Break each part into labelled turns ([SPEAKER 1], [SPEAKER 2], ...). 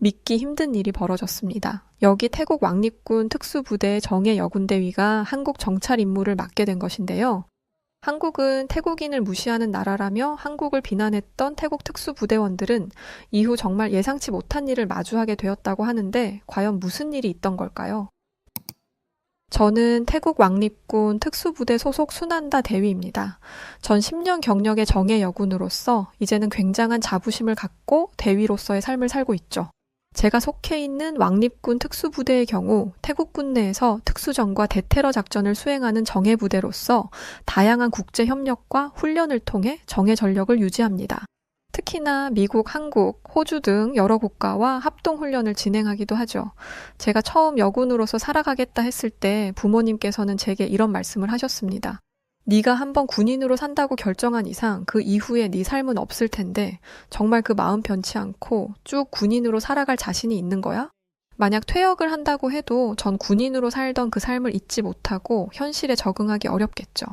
[SPEAKER 1] 믿기 힘든 일이 벌어졌습니다. 여기 태국 왕립군 특수부대의 정예 여군대위가 한국 정찰 임무를 맡게 된 것인데요. 한국은 태국인을 무시하는 나라라며 한국을 비난했던 태국 특수부대원들은 이후 정말 예상치 못한 일을 마주하게 되었다고 하는데 과연 무슨 일이 있던 걸까요? 저는 태국 왕립군 특수부대 소속 순한다 대위입니다. 전 10년 경력의 정예 여군으로서 이제는 굉장한 자부심을 갖고 대위로서의 삶을 살고 있죠. 제가 속해 있는 왕립군 특수부대의 경우 태국군 내에서 특수전과 대테러 작전을 수행하는 정예부대로서 다양한 국제협력과 훈련을 통해 정예 전력을 유지합니다. 특히나 미국, 한국, 호주 등 여러 국가와 합동훈련을 진행하기도 하죠. 제가 처음 여군으로서 살아가겠다 했을 때 부모님께서는 제게 이런 말씀을 하셨습니다. 네가 한번 군인으로 산다고 결정한 이상 그 이후에 네 삶은 없을 텐데 정말 그 마음 변치 않고 쭉 군인으로 살아갈 자신이 있는 거야? 만약 퇴역을 한다고 해도 전 군인으로 살던 그 삶을 잊지 못하고 현실에 적응하기 어렵겠죠.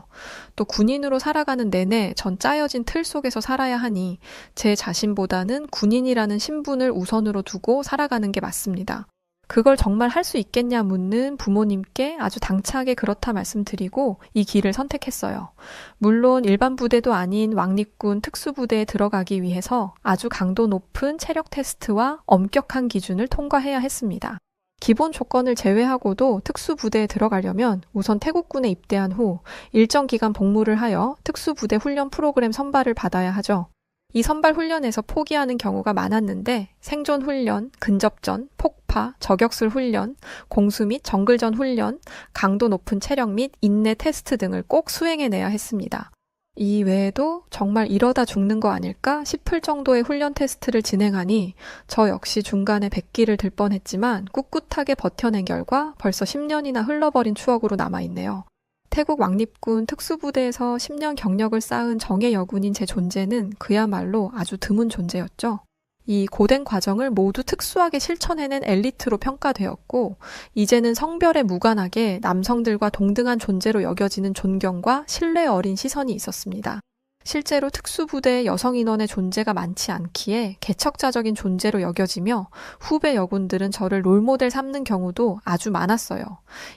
[SPEAKER 1] 또 군인으로 살아가는 내내 전 짜여진 틀 속에서 살아야 하니 제 자신보다는 군인이라는 신분을 우선으로 두고 살아가는 게 맞습니다. 그걸 정말 할 수 있겠냐 묻는 부모님께 아주 당차게 그렇다 말씀드리고 이 길을 선택했어요. 물론 일반 부대도 아닌 왕립군 특수부대에 들어가기 위해서 아주 강도 높은 체력 테스트와 엄격한 기준을 통과해야 했습니다. 기본 조건을 제외하고도 특수부대에 들어가려면 우선 태국군에 입대한 후 일정 기간 복무를 하여 특수부대 훈련 프로그램 선발을 받아야 하죠. 이 선발 훈련에서 포기하는 경우가 많았는데 생존 훈련, 근접전, 폭파, 저격술 훈련, 공수 및 정글전 훈련, 강도 높은 체력 및 인내 테스트 등을 꼭 수행해내야 했습니다. 이 외에도 정말 이러다 죽는 거 아닐까 싶을 정도의 훈련 테스트를 진행하니 저 역시 중간에 백기를 들 뻔했지만 꿋꿋하게 버텨낸 결과 벌써 10년이나 흘러버린 추억으로 남아있네요. 태국 왕립군 특수부대에서 10년 경력을 쌓은 정예 여군인 제 존재는 그야말로 아주 드문 존재였죠. 이 고된 과정을 모두 특수하게 실천해낸 엘리트로 평가되었고 이제는 성별에 무관하게 남성들과 동등한 존재로 여겨지는 존경과 신뢰 어린 시선이 있었습니다. 실제로 특수부대의 여성 인원의 존재가 많지 않기에 개척자적인 존재로 여겨지며 후배 여군들은 저를 롤모델 삼는 경우도 아주 많았어요.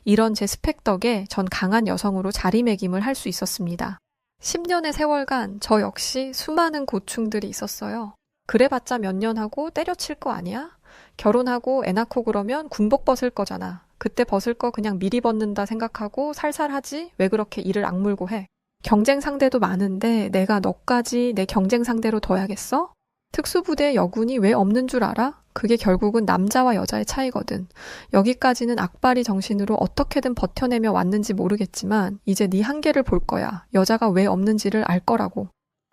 [SPEAKER 1] 이런 제 스펙 덕에 전 강한 여성으로 자리매김을 할 수 있었습니다. 10년의 세월간 저 역시 수많은 고충들이 있었어요. 그래봤자 몇 년 하고 때려칠 거 아니야? 결혼하고 애 낳고 그러면 군복 벗을 거잖아. 그때 벗을 거 그냥 미리 벗는다 생각하고 살살하지? 왜 그렇게 이를 악물고 해? 경쟁 상대도 많은데 내가 너까지 내 경쟁 상대로 둬야겠어? 특수부대 여군이 왜 없는 줄 알아? 그게 결국은 남자와 여자의 차이거든. 여기까지는 악바리 정신으로 어떻게든 버텨내며 왔는지 모르겠지만 이제 네 한계를 볼 거야. 여자가 왜 없는지를 알 거라고.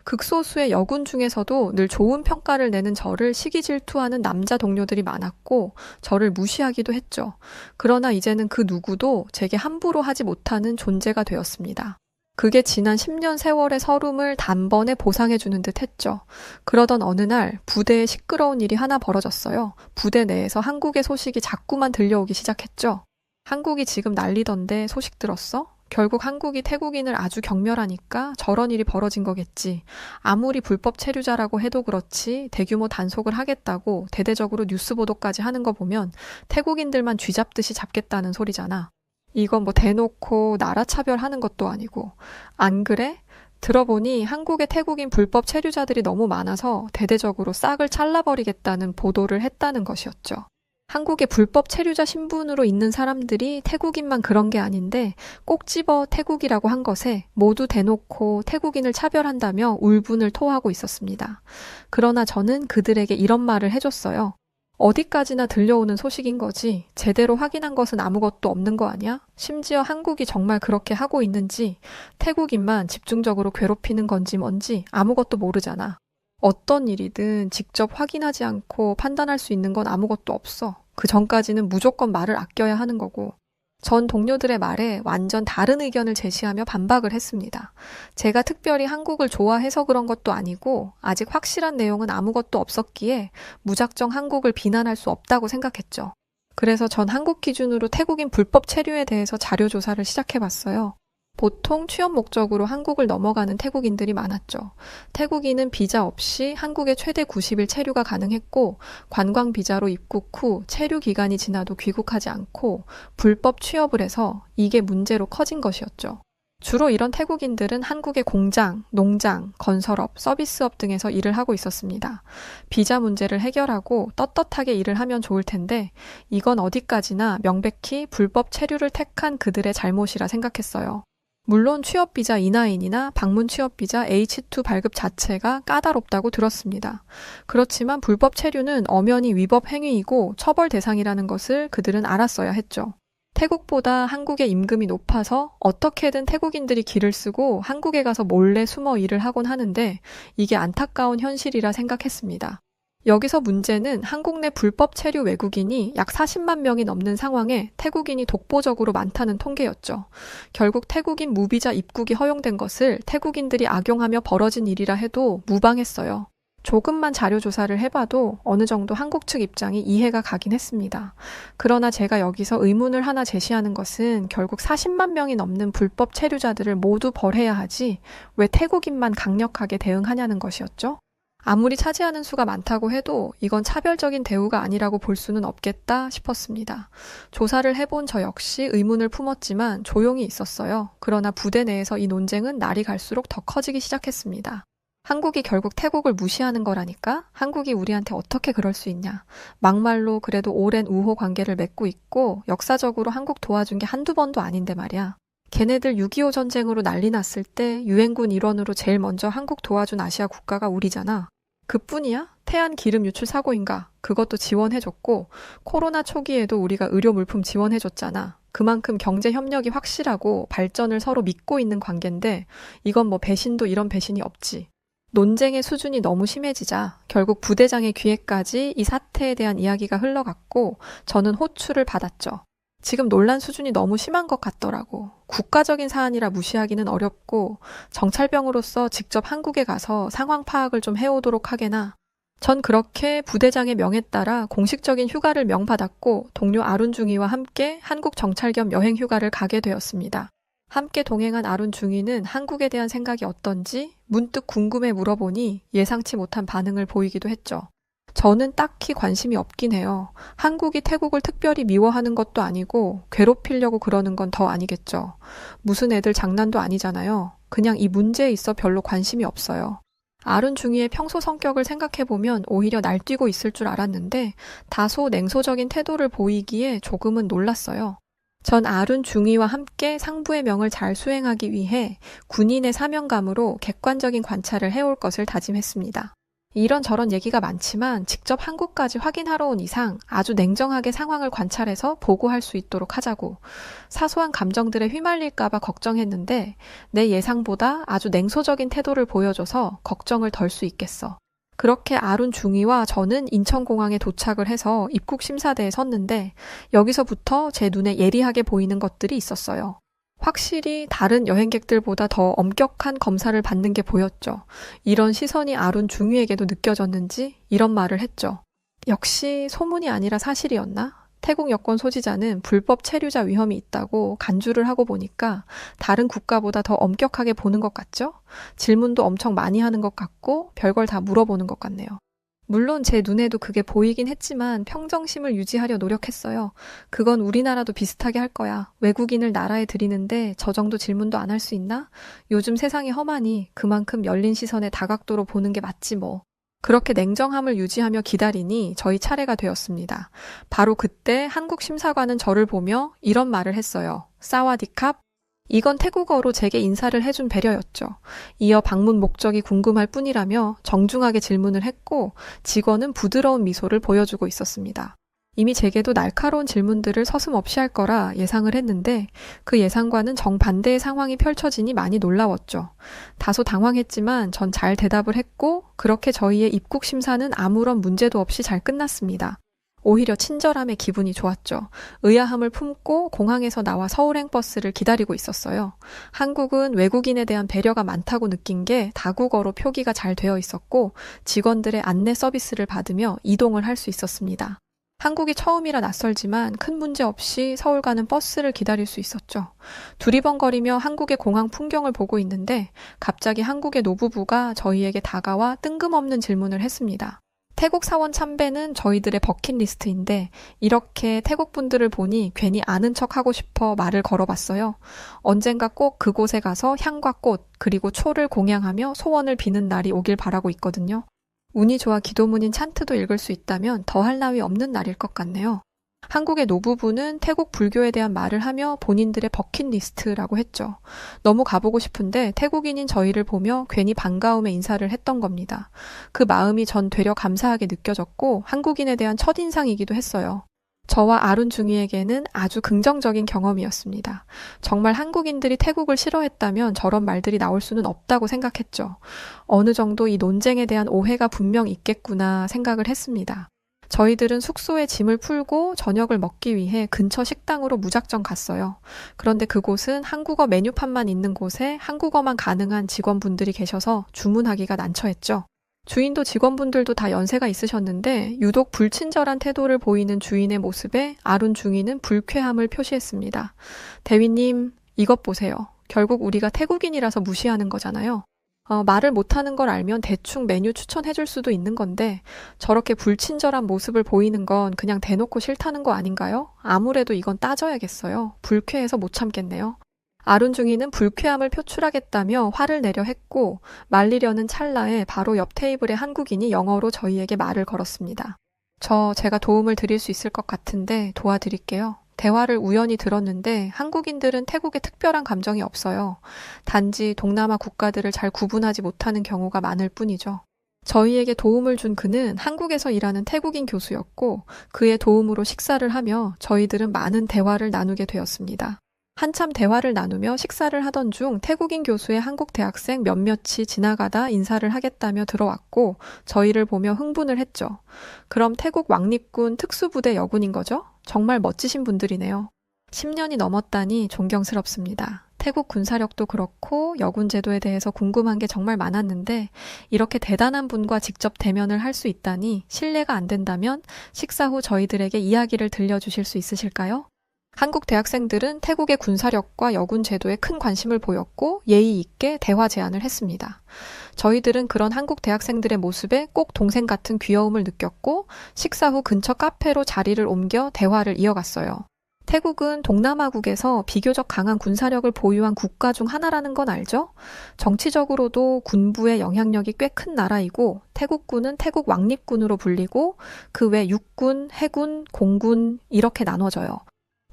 [SPEAKER 1] 극소수의 여군 중에서도 늘 좋은 평가를 내는 저를 시기질투하는 남자 동료들이 많았고 저를 무시하기도 했죠. 그러나 이제는 그 누구도 제게 함부로 하지 못하는 존재가 되었습니다. 그게 지난 10년 세월의 서름을 단번에 보상해주는 듯 했죠. 그러던 어느 날 부대에 시끄러운 일이 하나 벌어졌어요. 부대 내에서 한국의 소식이 자꾸만 들려오기 시작했죠. 한국이 지금 난리던데 소식 들었어? 결국 한국이 태국인을 아주 경멸하니까 저런 일이 벌어진 거겠지. 아무리 불법 체류자라고 해도 그렇지 대규모 단속을 하겠다고 대대적으로 뉴스 보도까지 하는 거 보면 태국인들만 쥐잡듯이 잡겠다는 소리잖아. 이건 뭐 대놓고 나라 차별하는 것도 아니고. 안 그래? 들어보니 한국의 태국인 불법 체류자들이 너무 많아서 대대적으로 싹을 잘라버리겠다는 보도를 했다는 것이었죠. 한국의 불법 체류자 신분으로 있는 사람들이 태국인만 그런 게 아닌데 꼭 집어 태국이라고 한 것에 모두 대놓고 태국인을 차별한다며 울분을 토하고 있었습니다. 그러나 저는 그들에게 이런 말을 해줬어요. 어디까지나 들려오는 소식인 거지 제대로 확인한 것은 아무것도 없는 거 아니야? 심지어 한국이 정말 그렇게 하고 있는지 태국인만 집중적으로 괴롭히는 건지 뭔지 아무것도 모르잖아. 어떤 일이든 직접 확인하지 않고 판단할 수 있는 건 아무것도 없어. 그 전까지는 무조건 말을 아껴야 하는 거고. 전 동료들의 말에 완전 다른 의견을 제시하며 반박을 했습니다. 제가 특별히 한국을 좋아해서 그런 것도 아니고 아직 확실한 내용은 아무것도 없었기에 무작정 한국을 비난할 수 없다고 생각했죠. 그래서 전 한국 기준으로 태국인 불법 체류에 대해서 자료 조사를 시작해봤어요. 보통 취업 목적으로 한국을 넘어가는 태국인들이 많았죠. 태국인은 비자 없이 한국에 최대 90일 체류가 가능했고 관광 비자로 입국 후 체류 기간이 지나도 귀국하지 않고 불법 취업을 해서 이게 문제로 커진 것이었죠. 주로 이런 태국인들은 한국의 공장, 농장, 건설업, 서비스업 등에서 일을 하고 있었습니다. 비자 문제를 해결하고 떳떳하게 일을 하면 좋을 텐데 이건 어디까지나 명백히 불법 체류를 택한 그들의 잘못이라 생각했어요. 물론 취업비자 E9이나 방문 취업비자 H2 발급 자체가 까다롭다고 들었습니다. 그렇지만 불법 체류는 엄연히 위법 행위이고 처벌 대상이라는 것을 그들은 알았어야 했죠. 태국보다 한국의 임금이 높아서 어떻게든 태국인들이 길을 쓰고 한국에 가서 몰래 숨어 일을 하곤 하는데 이게 안타까운 현실이라 생각했습니다. 여기서 문제는 한국 내 불법 체류 외국인이 약 40만 명이 넘는 상황에 태국인이 독보적으로 많다는 통계였죠. 결국 태국인 무비자 입국이 허용된 것을 태국인들이 악용하며 벌어진 일이라 해도 무방했어요. 조금만 자료 조사를 해봐도 어느 정도 한국 측 입장이 이해가 가긴 했습니다. 그러나 제가 여기서 의문을 하나 제시하는 것은 결국 40만 명이 넘는 불법 체류자들을 모두 벌해야 하지 왜 태국인만 강력하게 대응하냐는 것이었죠. 아무리 차지하는 수가 많다고 해도 이건 차별적인 대우가 아니라고 볼 수는 없겠다 싶었습니다. 조사를 해본 저 역시 의문을 품었지만 조용히 있었어요. 그러나 부대 내에서 이 논쟁은 날이 갈수록 더 커지기 시작했습니다. 한국이 결국 태국을 무시하는 거라니까? 한국이 우리한테 어떻게 그럴 수 있냐? 막말로 그래도 오랜 우호 관계를 맺고 있고 역사적으로 한국 도와준 게 한두 번도 아닌데 말이야. 걔네들 6.25 전쟁으로 난리 났을 때 유엔군 일원으로 제일 먼저 한국 도와준 아시아 국가가 우리잖아. 그뿐이야? 태안 기름 유출 사고인가? 그것도 지원해줬고 코로나 초기에도 우리가 의료 물품 지원해줬잖아. 그만큼 경제 협력이 확실하고 발전을 서로 믿고 있는 관계인데 이건 뭐 배신도 이런 배신이 없지. 논쟁의 수준이 너무 심해지자 결국 부대장의 귀에까지 이 사태에 대한 이야기가 흘러갔고 저는 호출을 받았죠. 지금 논란 수준이 너무 심한 것 같더라고. 국가적인 사안이라 무시하기는 어렵고 정찰병으로서 직접 한국에 가서 상황 파악을 좀 해오도록 하게나. 전 그렇게 부대장의 명에 따라 공식적인 휴가를 명받았고 동료 아룬중위와 함께 한국 정찰 겸 여행 휴가를 가게 되었습니다. 함께 동행한 아룬중위는 한국에 대한 생각이 어떤지 문득 궁금해 물어보니 예상치 못한 반응을 보이기도 했죠. 저는 딱히 관심이 없긴 해요. 한국이 태국을 특별히 미워하는 것도 아니고 괴롭히려고 그러는 건 더 아니겠죠. 무슨 애들 장난도 아니잖아요. 그냥 이 문제에 있어 별로 관심이 없어요. 아룬중위의 평소 성격을 생각해보면 오히려 날뛰고 있을 줄 알았는데 다소 냉소적인 태도를 보이기에 조금은 놀랐어요. 전 아룬중위와 함께 상부의 명을 잘 수행하기 위해 군인의 사명감으로 객관적인 관찰을 해올 것을 다짐했습니다. 이런저런 얘기가 많지만 직접 한국까지 확인하러 온 이상 아주 냉정하게 상황을 관찰해서 보고할 수 있도록 하자고. 사소한 감정들에 휘말릴까봐 걱정했는데 내 예상보다 아주 냉소적인 태도를 보여줘서 걱정을 덜 수 있겠어. 그렇게 아룬중위와 저는 인천공항에 도착을 해서 입국심사대에 섰는데 여기서부터 제 눈에 예리하게 보이는 것들이 있었어요. 확실히 다른 여행객들보다 더 엄격한 검사를 받는 게 보였죠. 이런 시선이 아룬중위에게도 느껴졌는지 이런 말을 했죠. 역시 소문이 아니라 사실이었나? 태국 여권 소지자는 불법 체류자 위험이 있다고 간주를 하고 보니까 다른 국가보다 더 엄격하게 보는 것 같죠? 질문도 엄청 많이 하는 것 같고 별걸 다 물어보는 것 같네요. 물론 제 눈에도 그게 보이긴 했지만 평정심을 유지하려 노력했어요. 그건 우리나라도 비슷하게 할 거야. 외국인을 나라에 들이는데 저 정도 질문도 안 할 수 있나? 요즘 세상이 험하니 그만큼 열린 시선에 다각도로 보는 게 맞지 뭐. 그렇게 냉정함을 유지하며 기다리니 저희 차례가 되었습니다. 바로 그때 한국 심사관은 저를 보며 이런 말을 했어요. 사와디캅. 이건 태국어로 제게 인사를 해준 배려였죠. 이어 방문 목적이 궁금할 뿐이라며 정중하게 질문을 했고 직원은 부드러운 미소를 보여주고 있었습니다. 이미 제게도 날카로운 질문들을 서슴없이 할 거라 예상을 했는데 그 예상과는 정반대의 상황이 펼쳐지니 많이 놀라웠죠. 다소 당황했지만 전 잘 대답을 했고 그렇게 저희의 입국 심사는 아무런 문제도 없이 잘 끝났습니다. 오히려 친절함에 기분이 좋았죠. 의아함을 품고 공항에서 나와 서울행 버스를 기다리고 있었어요. 한국은 외국인에 대한 배려가 많다고 느낀 게 다국어로 표기가 잘 되어 있었고 직원들의 안내 서비스를 받으며 이동을 할 수 있었습니다. 한국이 처음이라 낯설지만 큰 문제 없이 서울 가는 버스를 기다릴 수 있었죠. 두리번거리며 한국의 공항 풍경을 보고 있는데 갑자기 한국의 노부부가 저희에게 다가와 뜬금없는 질문을 했습니다. 태국 사원 참배는 저희들의 버킷리스트인데 이렇게 태국 분들을 보니 괜히 아는 척하고 싶어 말을 걸어봤어요. 언젠가 꼭 그곳에 가서 향과 꽃 그리고 초를 공양하며 소원을 비는 날이 오길 바라고 있거든요. 운이 좋아 기도문인 찬트도 읽을 수 있다면 더할 나위 없는 날일 것 같네요. 한국의 노부부는 태국 불교에 대한 말을 하며 본인들의 버킷리스트라고 했죠. 너무 가보고 싶은데 태국인인 저희를 보며 괜히 반가움에 인사를 했던 겁니다. 그 마음이 전 되려 감사하게 느껴졌고 한국인에 대한 첫인상이기도 했어요. 저와 아룬 중이에게는 아주 긍정적인 경험이었습니다. 정말 한국인들이 태국을 싫어했다면 저런 말들이 나올 수는 없다고 생각했죠. 어느 정도 이 논쟁에 대한 오해가 분명 있겠구나 생각을 했습니다. 저희들은 숙소에 짐을 풀고 저녁을 먹기 위해 근처 식당으로 무작정 갔어요. 그런데 그곳은 한국어 메뉴판만 있는 곳에 한국어만 가능한 직원분들이 계셔서 주문하기가 난처했죠. 주인도 직원분들도 다 연세가 있으셨는데 유독 불친절한 태도를 보이는 주인의 모습에 아룬 중위는 불쾌함을 표시했습니다. 대위님, 이것 보세요. 결국 우리가 태국인이라서 무시하는 거잖아요. 말을 못하는 걸 알면 대충 메뉴 추천해줄 수도 있는 건데 저렇게 불친절한 모습을 보이는 건 그냥 대놓고 싫다는 거 아닌가요? 아무래도 이건 따져야겠어요. 불쾌해서 못 참겠네요. 아룬 중위는 불쾌함을 표출하겠다며 화를 내려 했고 말리려는 찰나에 바로 옆 테이블의 한국인이 영어로 저희에게 말을 걸었습니다. 제가 도움을 드릴 수 있을 것 같은데 도와드릴게요. 대화를 우연히 들었는데 한국인들은 태국에 특별한 감정이 없어요. 단지 동남아 국가들을 잘 구분하지 못하는 경우가 많을 뿐이죠. 저희에게 도움을 준 그는 한국에서 일하는 태국인 교수였고 그의 도움으로 식사를 하며 저희들은 많은 대화를 나누게 되었습니다. 한참 대화를 나누며 식사를 하던 중 태국인 교수의 한국 대학생 몇몇이 지나가다 인사를 하겠다며 들어왔고 저희를 보며 흥분을 했죠. 그럼 태국 왕립군 특수부대 여군인 거죠? 정말 멋지신 분들이네요. 10년이 넘었다니 존경스럽습니다. 태국 군사력도 그렇고 여군 제도에 대해서 궁금한 게 정말 많았는데 이렇게 대단한 분과 직접 대면을 할 수 있다니 신뢰가 안 된다면 식사 후 저희들에게 이야기를 들려주실 수 있으실까요? 한국 대학생들은 태국의 군사력과 여군 제도에 큰 관심을 보였고 예의 있게 대화 제안을 했습니다. 저희들은 그런 한국 대학생들의 모습에 꼭 동생 같은 귀여움을 느꼈고 식사 후 근처 카페로 자리를 옮겨 대화를 이어갔어요. 태국은 동남아국에서 비교적 강한 군사력을 보유한 국가 중 하나라는 건 알죠? 정치적으로도 군부의 영향력이 꽤 큰 나라이고 태국군은 태국 왕립군으로 불리고 그 외 육군, 해군, 공군 이렇게 나눠져요.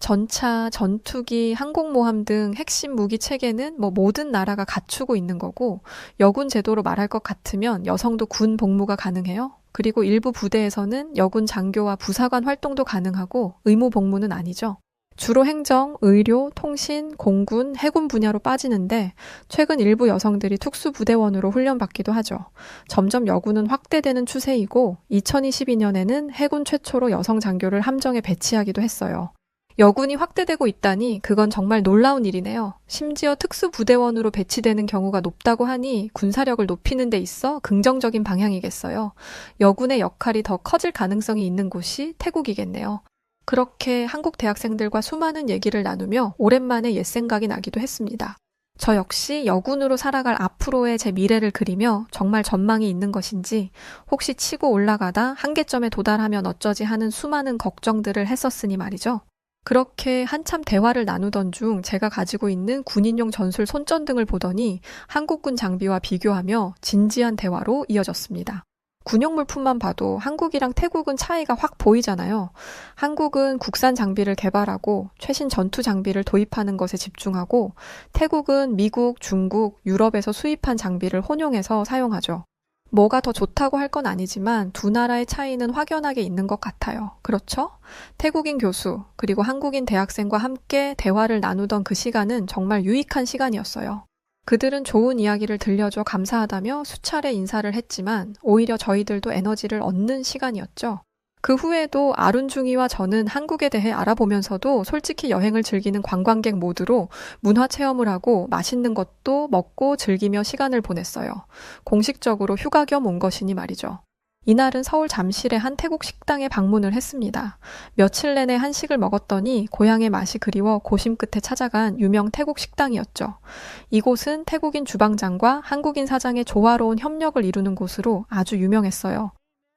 [SPEAKER 1] 전차, 전투기, 항공모함 등 핵심 무기 체계는 모든 나라가 갖추고 있는 거고 여군 제도로 말할 것 같으면 여성도 군 복무가 가능해요. 그리고 일부 부대에서는 여군 장교와 부사관 활동도 가능하고 의무 복무는 아니죠. 주로 행정, 의료, 통신, 공군, 해군 분야로 빠지는데 최근 일부 여성들이 특수부대원으로 훈련받기도 하죠. 점점 여군은 확대되는 추세이고 2022년에는 해군 최초로 여성 장교를 함정에 배치하기도 했어요. 여군이 확대되고 있다니 그건 정말 놀라운 일이네요. 심지어 특수부대원으로 배치되는 경우가 높다고 하니 군사력을 높이는 데 있어 긍정적인 방향이겠어요. 여군의 역할이 더 커질 가능성이 있는 곳이 태국이겠네요. 그렇게 한국 대학생들과 수많은 얘기를 나누며 오랜만에 옛 생각이 나기도 했습니다. 저 역시 여군으로 살아갈 앞으로의 제 미래를 그리며 정말 전망이 있는 것인지 혹시 치고 올라가다 한계점에 도달하면 어쩌지 하는 수많은 걱정들을 했었으니 말이죠. 그렇게 한참 대화를 나누던 중 제가 가지고 있는 군인용 전술 손전등을 보더니 한국군 장비와 비교하며 진지한 대화로 이어졌습니다. 군용 물품만 봐도 한국이랑 태국은 차이가 확 보이잖아요. 한국은 국산 장비를 개발하고 최신 전투 장비를 도입하는 것에 집중하고 태국은 미국, 중국, 유럽에서 수입한 장비를 혼용해서 사용하죠. 뭐가 더 좋다고 할 건 아니지만 두 나라의 차이는 확연하게 있는 것 같아요. 그렇죠? 태국인 교수 그리고 한국인 대학생과 함께 대화를 나누던 그 시간은 정말 유익한 시간이었어요. 그들은 좋은 이야기를 들려줘 감사하다며 수차례 인사를 했지만 오히려 저희들도 에너지를 얻는 시간이었죠. 그 후에도 아룬 중이와 저는 한국에 대해 알아보면서도 솔직히 여행을 즐기는 관광객 모드로 문화 체험을 하고 맛있는 것도 먹고 즐기며 시간을 보냈어요. 공식적으로 휴가 겸 온 것이니 말이죠. 이날은 서울 잠실의 한 태국 식당에 방문을 했습니다. 며칠 내내 한식을 먹었더니 고향의 맛이 그리워 고심 끝에 찾아간 유명 태국 식당이었죠. 이곳은 태국인 주방장과 한국인 사장의 조화로운 협력을 이루는 곳으로 아주 유명했어요.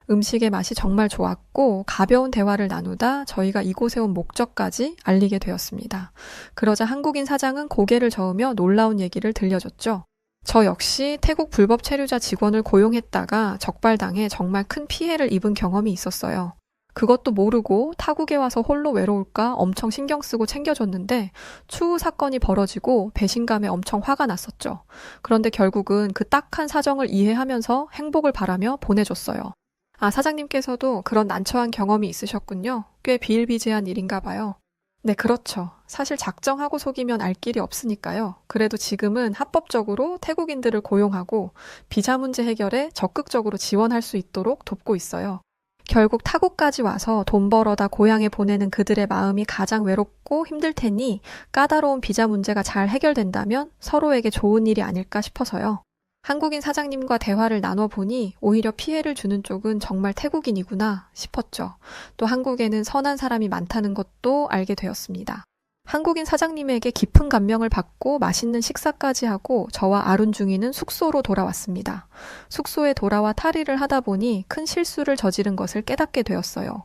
[SPEAKER 1] 음식의 맛이 정말 좋았고 가벼운 대화를 나누다 저희가 이곳에 온 목적까지 알리게 되었습니다. 그러자 한국인 사장은 고개를 저으며 놀라운 얘기를 들려줬죠. 저 역시 태국 불법 체류자 직원을 고용했다가 적발당해 정말 큰 피해를 입은 경험이 있었어요. 그것도 모르고 타국에 와서 홀로 외로울까 엄청 신경 쓰고 챙겨줬는데 추후 사건이 벌어지고 배신감에 엄청 화가 났었죠. 그런데 결국은 그 딱한 사정을 이해하면서 행복을 바라며 보내줬어요. 아, 사장님께서도 그런 난처한 경험이 있으셨군요. 꽤 비일비재한 일인가 봐요. 네, 그렇죠. 사실 작정하고 속이면 알 길이 없으니까요. 그래도 지금은 합법적으로 태국인들을 고용하고 비자 문제 해결에 적극적으로 지원할 수 있도록 돕고 있어요. 결국 타국까지 와서 돈 벌어다 고향에 보내는 그들의 마음이 가장 외롭고 힘들 테니 까다로운 비자 문제가 잘 해결된다면 서로에게 좋은 일이 아닐까 싶어서요. 한국인 사장님과 대화를 나눠보니 오히려 피해를 주는 쪽은 정말 태국인이구나 싶었죠. 또 한국에는 선한 사람이 많다는 것도 알게 되었습니다. 한국인 사장님에게 깊은 감명을 받고 맛있는 식사까지 하고 저와 아룬중이는 숙소로 돌아왔습니다. 숙소에 돌아와 탈의를 하다 보니 큰 실수를 저지른 것을 깨닫게 되었어요.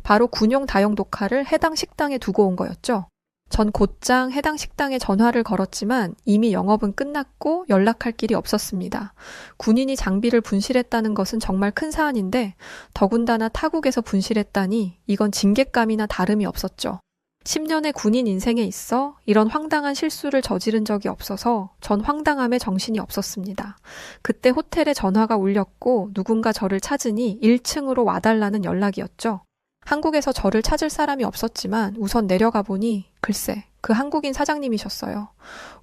[SPEAKER 1] 바로 군용 다용 녹화를 해당 식당에 두고 온 거였죠. 전 곧장 해당 식당에 전화를 걸었지만 이미 영업은 끝났고 연락할 길이 없었습니다. 군인이 장비를 분실했다는 것은 정말 큰 사안인데 더군다나 타국에서 분실했다니 이건 징계감이나 다름이 없었죠. 10년의 군인 인생에 있어 이런 황당한 실수를 저지른 적이 없어서 전 황당함에 정신이 없었습니다. 그때 호텔에 전화가 울렸고 누군가 저를 찾으니 1층으로 와달라는 연락이었죠. 한국에서 저를 찾을 사람이 없었지만 우선 내려가 보니 글쎄 그 한국인 사장님이셨어요.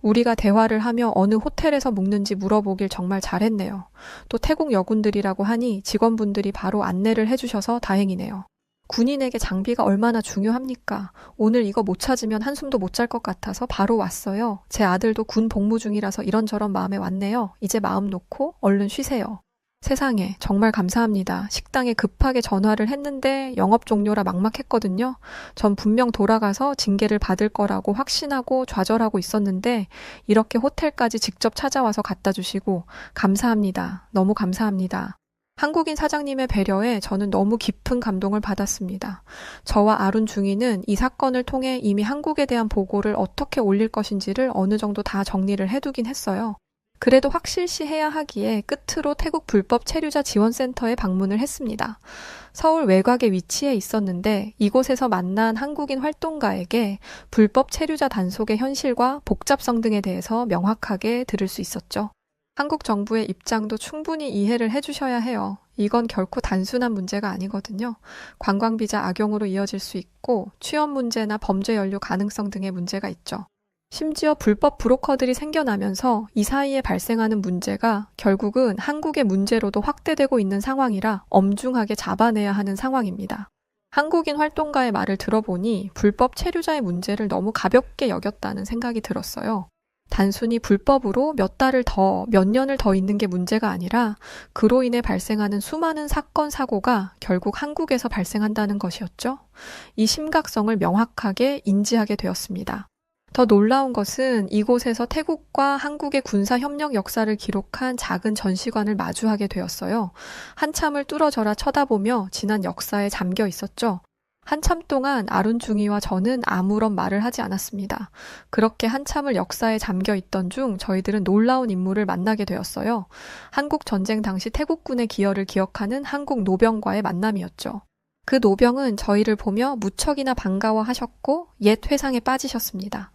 [SPEAKER 1] 우리가 대화를 하며 어느 호텔에서 묵는지 물어보길 정말 잘했네요. 또 태국 여군들이라고 하니 직원분들이 바로 안내를 해주셔서 다행이네요. 군인에게 장비가 얼마나 중요합니까? 오늘 이거 못 찾으면 한숨도 못 잘 것 같아서 바로 왔어요. 제 아들도 군 복무 중이라서 이런저런 마음에 왔네요. 이제 마음 놓고 얼른 쉬세요. 세상에 정말 감사합니다. 식당에 급하게 전화를 했는데 영업 종료라 막막했거든요. 전 분명 돌아가서 징계를 받을 거라고 확신하고 좌절하고 있었는데 이렇게 호텔까지 직접 찾아와서 갖다 주시고 감사합니다. 너무 감사합니다. 한국인 사장님의 배려에 저는 너무 깊은 감동을 받았습니다. 저와 아룬 중이는 이 사건을 통해 이미 한국에 대한 보고를 어떻게 올릴 것인지를 어느 정도 다 정리를 해두긴 했어요. 그래도 확실시 해야 하기에 끝으로 태국 불법 체류자 지원센터에 방문을 했습니다. 서울 외곽에 위치해 있었는데 이곳에서 만난 한국인 활동가에게 불법 체류자 단속의 현실과 복잡성 등에 대해서 명확하게 들을 수 있었죠. 한국 정부의 입장도 충분히 이해를 해주셔야 해요. 이건 결코 단순한 문제가 아니거든요. 관광비자 악용으로 이어질 수 있고 취업 문제나 범죄 연루 가능성 등의 문제가 있죠. 심지어 불법 브로커들이 생겨나면서 이 사이에 발생하는 문제가 결국은 한국의 문제로도 확대되고 있는 상황이라 엄중하게 잡아내야 하는 상황입니다. 한국인 활동가의 말을 들어보니 불법 체류자의 문제를 너무 가볍게 여겼다는 생각이 들었어요. 단순히 불법으로 몇 달을 더, 몇 년을 더 있는 게 문제가 아니라 그로 인해 발생하는 수많은 사건, 사고가 결국 한국에서 발생한다는 것이었죠. 이 심각성을 명확하게 인지하게 되었습니다. 더 놀라운 것은 이곳에서 태국과 한국의 군사협력 역사를 기록한 작은 전시관을 마주하게 되었어요. 한참을 뚫어져라 쳐다보며 지난 역사에 잠겨 있었죠. 한참 동안 아룬중이와 저는 아무런 말을 하지 않았습니다. 그렇게 한참을 역사에 잠겨 있던 중 저희들은 놀라운 인물을 만나게 되었어요. 한국 전쟁 당시 태국군의 기여를 기억하는 한국 노병과의 만남이었죠. 그 노병은 저희를 보며 무척이나 반가워하셨고 옛 회상에 빠지셨습니다.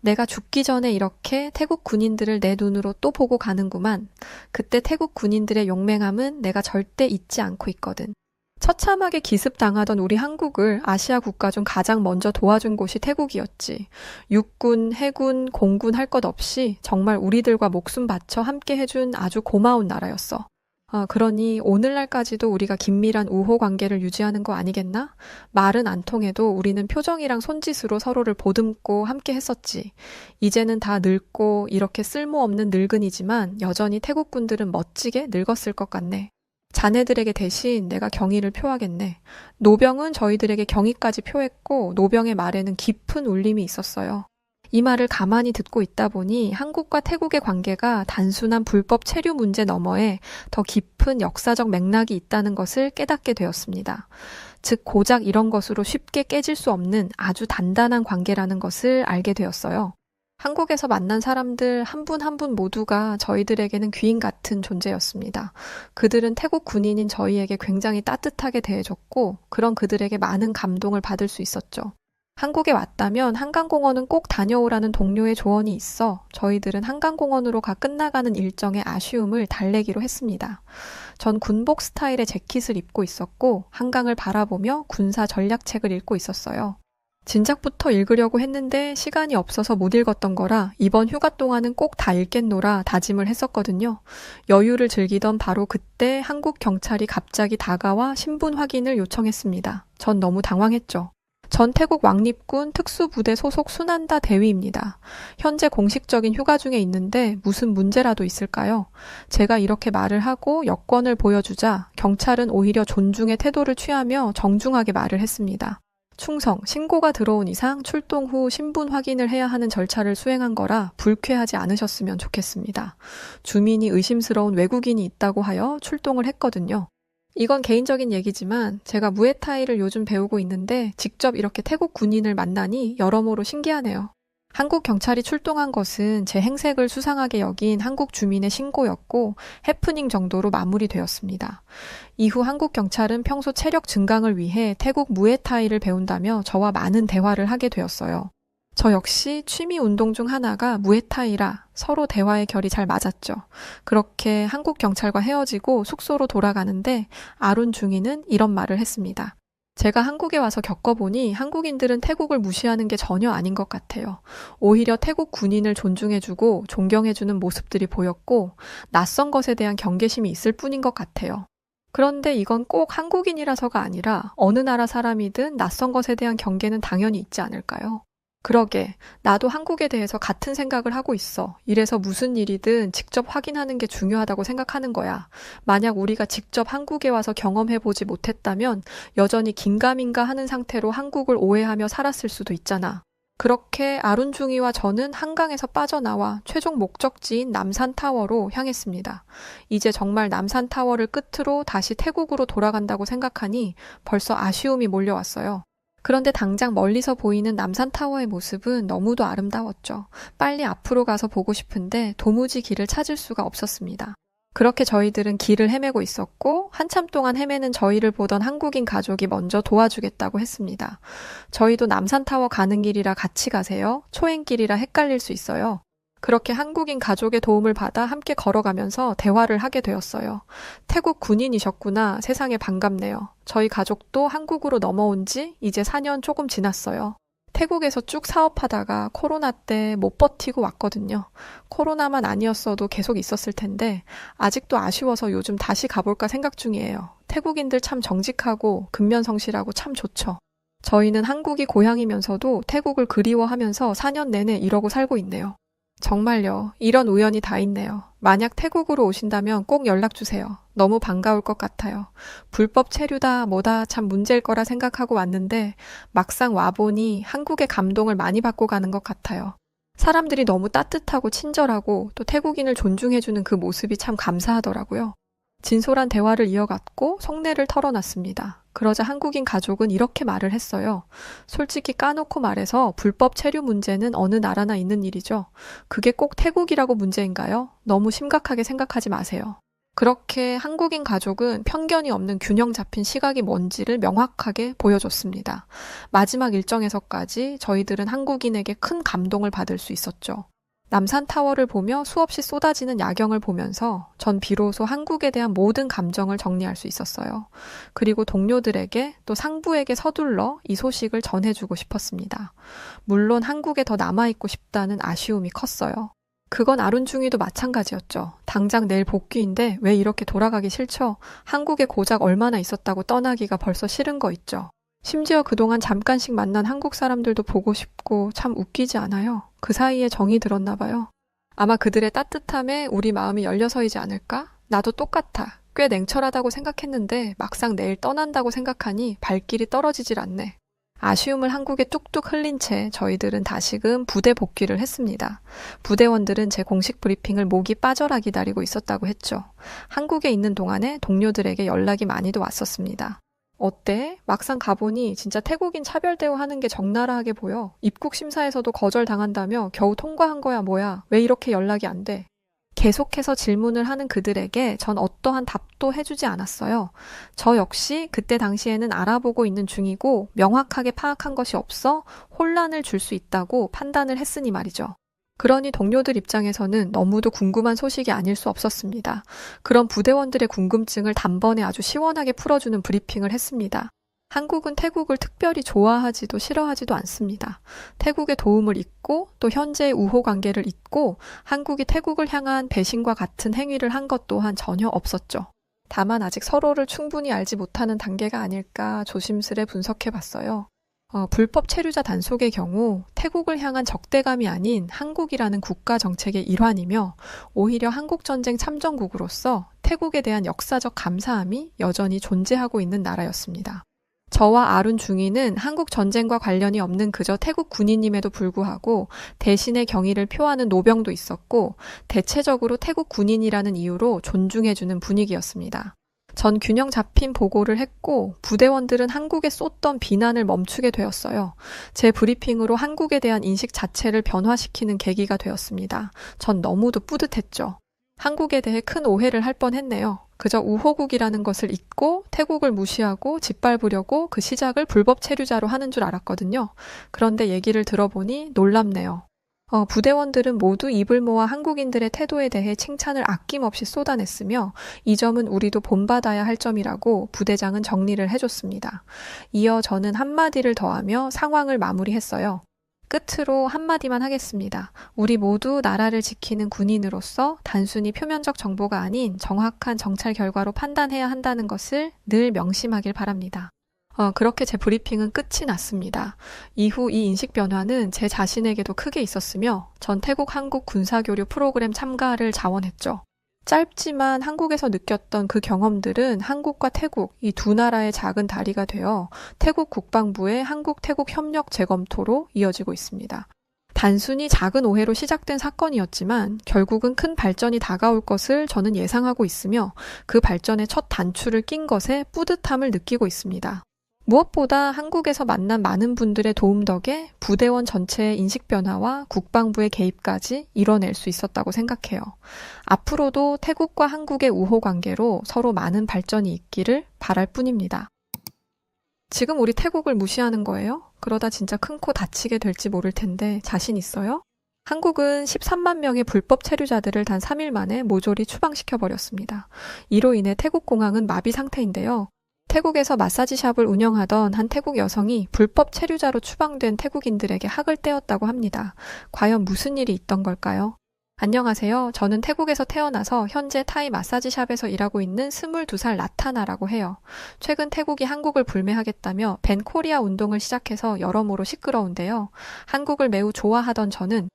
[SPEAKER 1] 내가 죽기 전에 이렇게 태국 군인들을 내 눈으로 또 보고 가는구만. 그때 태국 군인들의 용맹함은 내가 절대 잊지 않고 있거든. 처참하게 기습당하던 우리 한국을 아시아 국가 중 가장 먼저 도와준 곳이 태국이었지. 육군, 해군, 공군 할 것 없이 정말 우리들과 목숨 바쳐 함께 해준 아주 고마운 나라였어. 그러니 오늘날까지도 우리가 긴밀한 우호 관계를 유지하는 거 아니겠나? 말은 안 통해도 우리는 표정이랑 손짓으로 서로를 보듬고 함께 했었지. 이제는 다 늙고 이렇게 쓸모없는 늙은이지만 여전히 태국군들은 멋지게 늙었을 것 같네. 자네들에게 대신 내가 경의를 표하겠네. 노병은 저희들에게 경의까지 표했고 노병의 말에는 깊은 울림이 있었어요. 이 말을 가만히 듣고 있다 보니 한국과 태국의 관계가 단순한 불법 체류 문제 너머에 더 깊은 역사적 맥락이 있다는 것을 깨닫게 되었습니다. 즉 고작 이런 것으로 쉽게 깨질 수 없는 아주 단단한 관계라는 것을 알게 되었어요. 한국에서 만난 사람들 한 분 한 분 모두가 저희들에게는 귀인 같은 존재였습니다. 그들은 태국 군인인 저희에게 굉장히 따뜻하게 대해줬고 그런 그들에게 많은 감동을 받을 수 있었죠. 한국에 왔다면 한강공원은 꼭 다녀오라는 동료의 조언이 있어 저희들은 한강공원으로 가 끝나가는 일정의 아쉬움을 달래기로 했습니다. 전 군복 스타일의 재킷을 입고 있었고 한강을 바라보며 군사 전략책을 읽고 있었어요. 진작부터 읽으려고 했는데 시간이 없어서 못 읽었던 거라 이번 휴가 동안은 꼭 다 읽겠노라 다짐을 했었거든요. 여유를 즐기던 바로 그때 한국 경찰이 갑자기 다가와 신분 확인을 요청했습니다. 전 너무 당황했죠. 전 태국 왕립군 특수부대 소속 순한다 대위입니다. 현재 공식적인 휴가 중에 있는데 무슨 문제라도 있을까요? 제가 이렇게 말을 하고 여권을 보여주자 경찰은 오히려 존중의 태도를 취하며 정중하게 말을 했습니다. 충성, 신고가 들어온 이상 출동 후 신분 확인을 해야 하는 절차를 수행한 거라 불쾌하지 않으셨으면 좋겠습니다. 주민이 의심스러운 외국인이 있다고 하여 출동을 했거든요. 이건 개인적인 얘기지만 제가 무에타이를 요즘 배우고 있는데 직접 이렇게 태국 군인을 만나니 여러모로 신기하네요. 한국 경찰이 출동한 것은 제 행색을 수상하게 여긴 한국 주민의 신고였고 해프닝 정도로 마무리되었습니다. 이후 한국 경찰은 평소 체력 증강을 위해 태국 무에타이를 배운다며 저와 많은 대화를 하게 되었어요. 저 역시 취미 운동 중 하나가 무에타이라 서로 대화의 결이 잘 맞았죠. 그렇게 한국 경찰과 헤어지고 숙소로 돌아가는데 아룬 중위는 이런 말을 했습니다. 제가 한국에 와서 겪어보니 한국인들은 태국을 무시하는 게 전혀 아닌 것 같아요. 오히려 태국 군인을 존중해주고 존경해주는 모습들이 보였고 낯선 것에 대한 경계심이 있을 뿐인 것 같아요. 그런데 이건 꼭 한국인이라서가 아니라 어느 나라 사람이든 낯선 것에 대한 경계는 당연히 있지 않을까요? 그러게, 나도 한국에 대해서 같은 생각을 하고 있어. 이래서 무슨 일이든 직접 확인하는 게 중요하다고 생각하는 거야. 만약 우리가 직접 한국에 와서 경험해보지 못했다면 여전히 긴가민가 하는 상태로 한국을 오해하며 살았을 수도 있잖아. 그렇게 아룬중이와 저는 한강에서 빠져나와 최종 목적지인 남산타워로 향했습니다. 이제 정말 남산타워를 끝으로 다시 태국으로 돌아간다고 생각하니 벌써 아쉬움이 몰려왔어요. 그런데 당장 멀리서 보이는 남산타워의 모습은 너무도 아름다웠죠. 빨리 앞으로 가서 보고 싶은데 도무지 길을 찾을 수가 없었습니다. 그렇게 저희들은 길을 헤매고 있었고 한참 동안 헤매는 저희를 보던 한국인 가족이 먼저 도와주겠다고 했습니다. 저희도 남산타워 가는 길이라 같이 가세요. 초행길이라 헷갈릴 수 있어요. 그렇게 한국인 가족의 도움을 받아 함께 걸어가면서 대화를 하게 되었어요. 태국 군인이셨구나. 세상에 반갑네요. 저희 가족도 한국으로 넘어온 지 이제 4년 조금 지났어요. 태국에서 쭉 사업하다가 코로나 때 못 버티고 왔거든요. 코로나만 아니었어도 계속 있었을 텐데 아직도 아쉬워서 요즘 다시 가볼까 생각 중이에요. 태국인들 참 정직하고 근면성실하고 참 좋죠. 저희는 한국이 고향이면서도 태국을 그리워하면서 4년 내내 이러고 살고 있네요. 정말요. 이런 우연이 다 있네요. 만약 태국으로 오신다면 꼭 연락주세요. 너무 반가울 것 같아요. 불법 체류다 뭐다 참 문제일 거라 생각하고 왔는데 막상 와보니 한국의 감동을 많이 받고 가는 것 같아요. 사람들이 너무 따뜻하고 친절하고 또 태국인을 존중해주는 그 모습이 참 감사하더라고요. 진솔한 대화를 이어갔고 속내를 털어놨습니다. 그러자 한국인 가족은 이렇게 말을 했어요. 솔직히 까놓고 말해서 불법 체류 문제는 어느 나라나 있는 일이죠. 그게 꼭 태국이라고 문제인가요? 너무 심각하게 생각하지 마세요. 그렇게 한국인 가족은 편견이 없는 균형 잡힌 시각이 뭔지를 명확하게 보여줬습니다. 마지막 일정에서까지 저희들은 한국인에게 큰 감동을 받을 수 있었죠. 남산타워를 보며 수없이 쏟아지는 야경을 보면서 전 비로소 한국에 대한 모든 감정을 정리할 수 있었어요. 그리고 동료들에게 또 상부에게 서둘러 이 소식을 전해주고 싶었습니다. 물론 한국에 더 남아있고 싶다는 아쉬움이 컸어요. 그건 아룬중이도 마찬가지였죠. 당장 내일 복귀인데 왜 이렇게 돌아가기 싫죠? 한국에 고작 얼마나 있었다고 떠나기가 벌써 싫은 거 있죠. 심지어 그동안 잠깐씩 만난 한국 사람들도 보고 싶고 참 웃기지 않아요? 그 사이에 정이 들었나 봐요. 아마 그들의 따뜻함에 우리 마음이 열려서이지 않을까? 나도 똑같아. 꽤 냉철하다고 생각했는데 막상 내일 떠난다고 생각하니 발길이 떨어지질 않네. 아쉬움을 한국에 뚝뚝 흘린 채 저희들은 다시금 부대 복귀를 했습니다. 부대원들은 제 공식 브리핑을 목이 빠져라 기다리고 있었다고 했죠. 한국에 있는 동안에 동료들에게 연락이 많이도 왔었습니다. 어때? 막상 가보니 진짜 태국인 차별 대우하는 게 적나라하게 보여. 입국 심사에서도 거절당한다며 겨우 통과한 거야 뭐야. 왜 이렇게 연락이 안 돼? 계속해서 질문을 하는 그들에게 전 어떠한 답도 해주지 않았어요. 저 역시 그때 당시에는 알아보고 있는 중이고 명확하게 파악한 것이 없어 혼란을 줄 수 있다고 판단을 했으니 말이죠. 그러니 동료들 입장에서는 너무도 궁금한 소식이 아닐 수 없었습니다. 그런 부대원들의 궁금증을 단번에 아주 시원하게 풀어주는 브리핑을 했습니다. 한국은 태국을 특별히 좋아하지도 싫어하지도 않습니다. 태국의 도움을 잊고 또 현재의 우호 관계를 잊고 한국이 태국을 향한 배신과 같은 행위를 한 것 또한 전혀 없었죠. 다만 아직 서로를 충분히 알지 못하는 단계가 아닐까 조심스레 분석해 봤어요. 불법 체류자 단속의 경우 태국을 향한 적대감이 아닌 한국이라는 국가 정책의 일환이며 오히려 한국전쟁 참전국으로서 태국에 대한 역사적 감사함이 여전히 존재하고 있는 나라였습니다. 저와 아룬 중위는 한국 전쟁과 관련이 없는 그저 태국 군인임에도 불구하고 대신의 경의를 표하는 노병도 있었고 대체적으로 태국 군인이라는 이유로 존중해주는 분위기였습니다. 전 균형 잡힌 보고를 했고 부대원들은 한국에 쏟던 비난을 멈추게 되었어요. 제 브리핑으로 한국에 대한 인식 자체를 변화시키는 계기가 되었습니다. 전 너무도 뿌듯했죠. 한국에 대해 큰 오해를 할 뻔했네요. 그저 우호국이라는 것을 잊고 태국을 무시하고 짓밟으려고 그 시작을 불법 체류자로 하는 줄 알았거든요. 그런데 얘기를 들어보니 놀랍네요. 부대원들은 모두 입을 모아 한국인들의 태도에 대해 칭찬을 아낌없이 쏟아냈으며 이 점은 우리도 본받아야 할 점이라고 부대장은 정리를 해줬습니다. 이어 저는 한마디를 더하며 상황을 마무리했어요. 끝으로 한마디만 하겠습니다. 우리 모두 나라를 지키는 군인으로서 단순히 표면적 정보가 아닌 정확한 정찰 결과로 판단해야 한다는 것을 늘 명심하길 바랍니다. 그렇게 제 브리핑은 끝이 났습니다. 이후 이 인식 변화는 제 자신에게도 크게 있었으며 전 태국 한국 군사교류 프로그램 참가를 자원했죠. 짧지만 한국에서 느꼈던 그 경험들은 한국과 태국 이 두 나라의 작은 다리가 되어 태국 국방부의 한국-태국 협력 재검토로 이어지고 있습니다. 단순히 작은 오해로 시작된 사건이었지만 결국은 큰 발전이 다가올 것을 저는 예상하고 있으며 그 발전의 첫 단추를 낀 것에 뿌듯함을 느끼고 있습니다. 무엇보다 한국에서 만난 많은 분들의 도움 덕에 부대원 전체의 인식 변화와 국방부의 개입까지 이뤄낼 수 있었다고 생각해요. 앞으로도 태국과 한국의 우호 관계로 서로 많은 발전이 있기를 바랄 뿐입니다. 지금 우리 태국을 무시하는 거예요? 그러다 진짜 큰 코 다치게 될지 모를 텐데 자신 있어요? 한국은 13만 명의 불법 체류자들을 단 3일 만에 모조리 추방시켜버렸습니다. 이로 인해 태국 공항은 마비 상태인데요. 태국에서 마사지샵을 운영하던 한 태국 여성이 불법 체류자로 추방된 태국인들에게 학을 떼었다고 합니다. 과연 무슨 일이 있던 걸까요? 안녕하세요. 저는 태국에서 태어나서 현재 타이 마사지샵에서 일하고 있는 22살 라타나라고 해요. 최근 태국이 한국을 불매하겠다며 밴 코리아 운동을 시작해서 여러모로 시끄러운데요. 한국을 매우 좋아하던 저는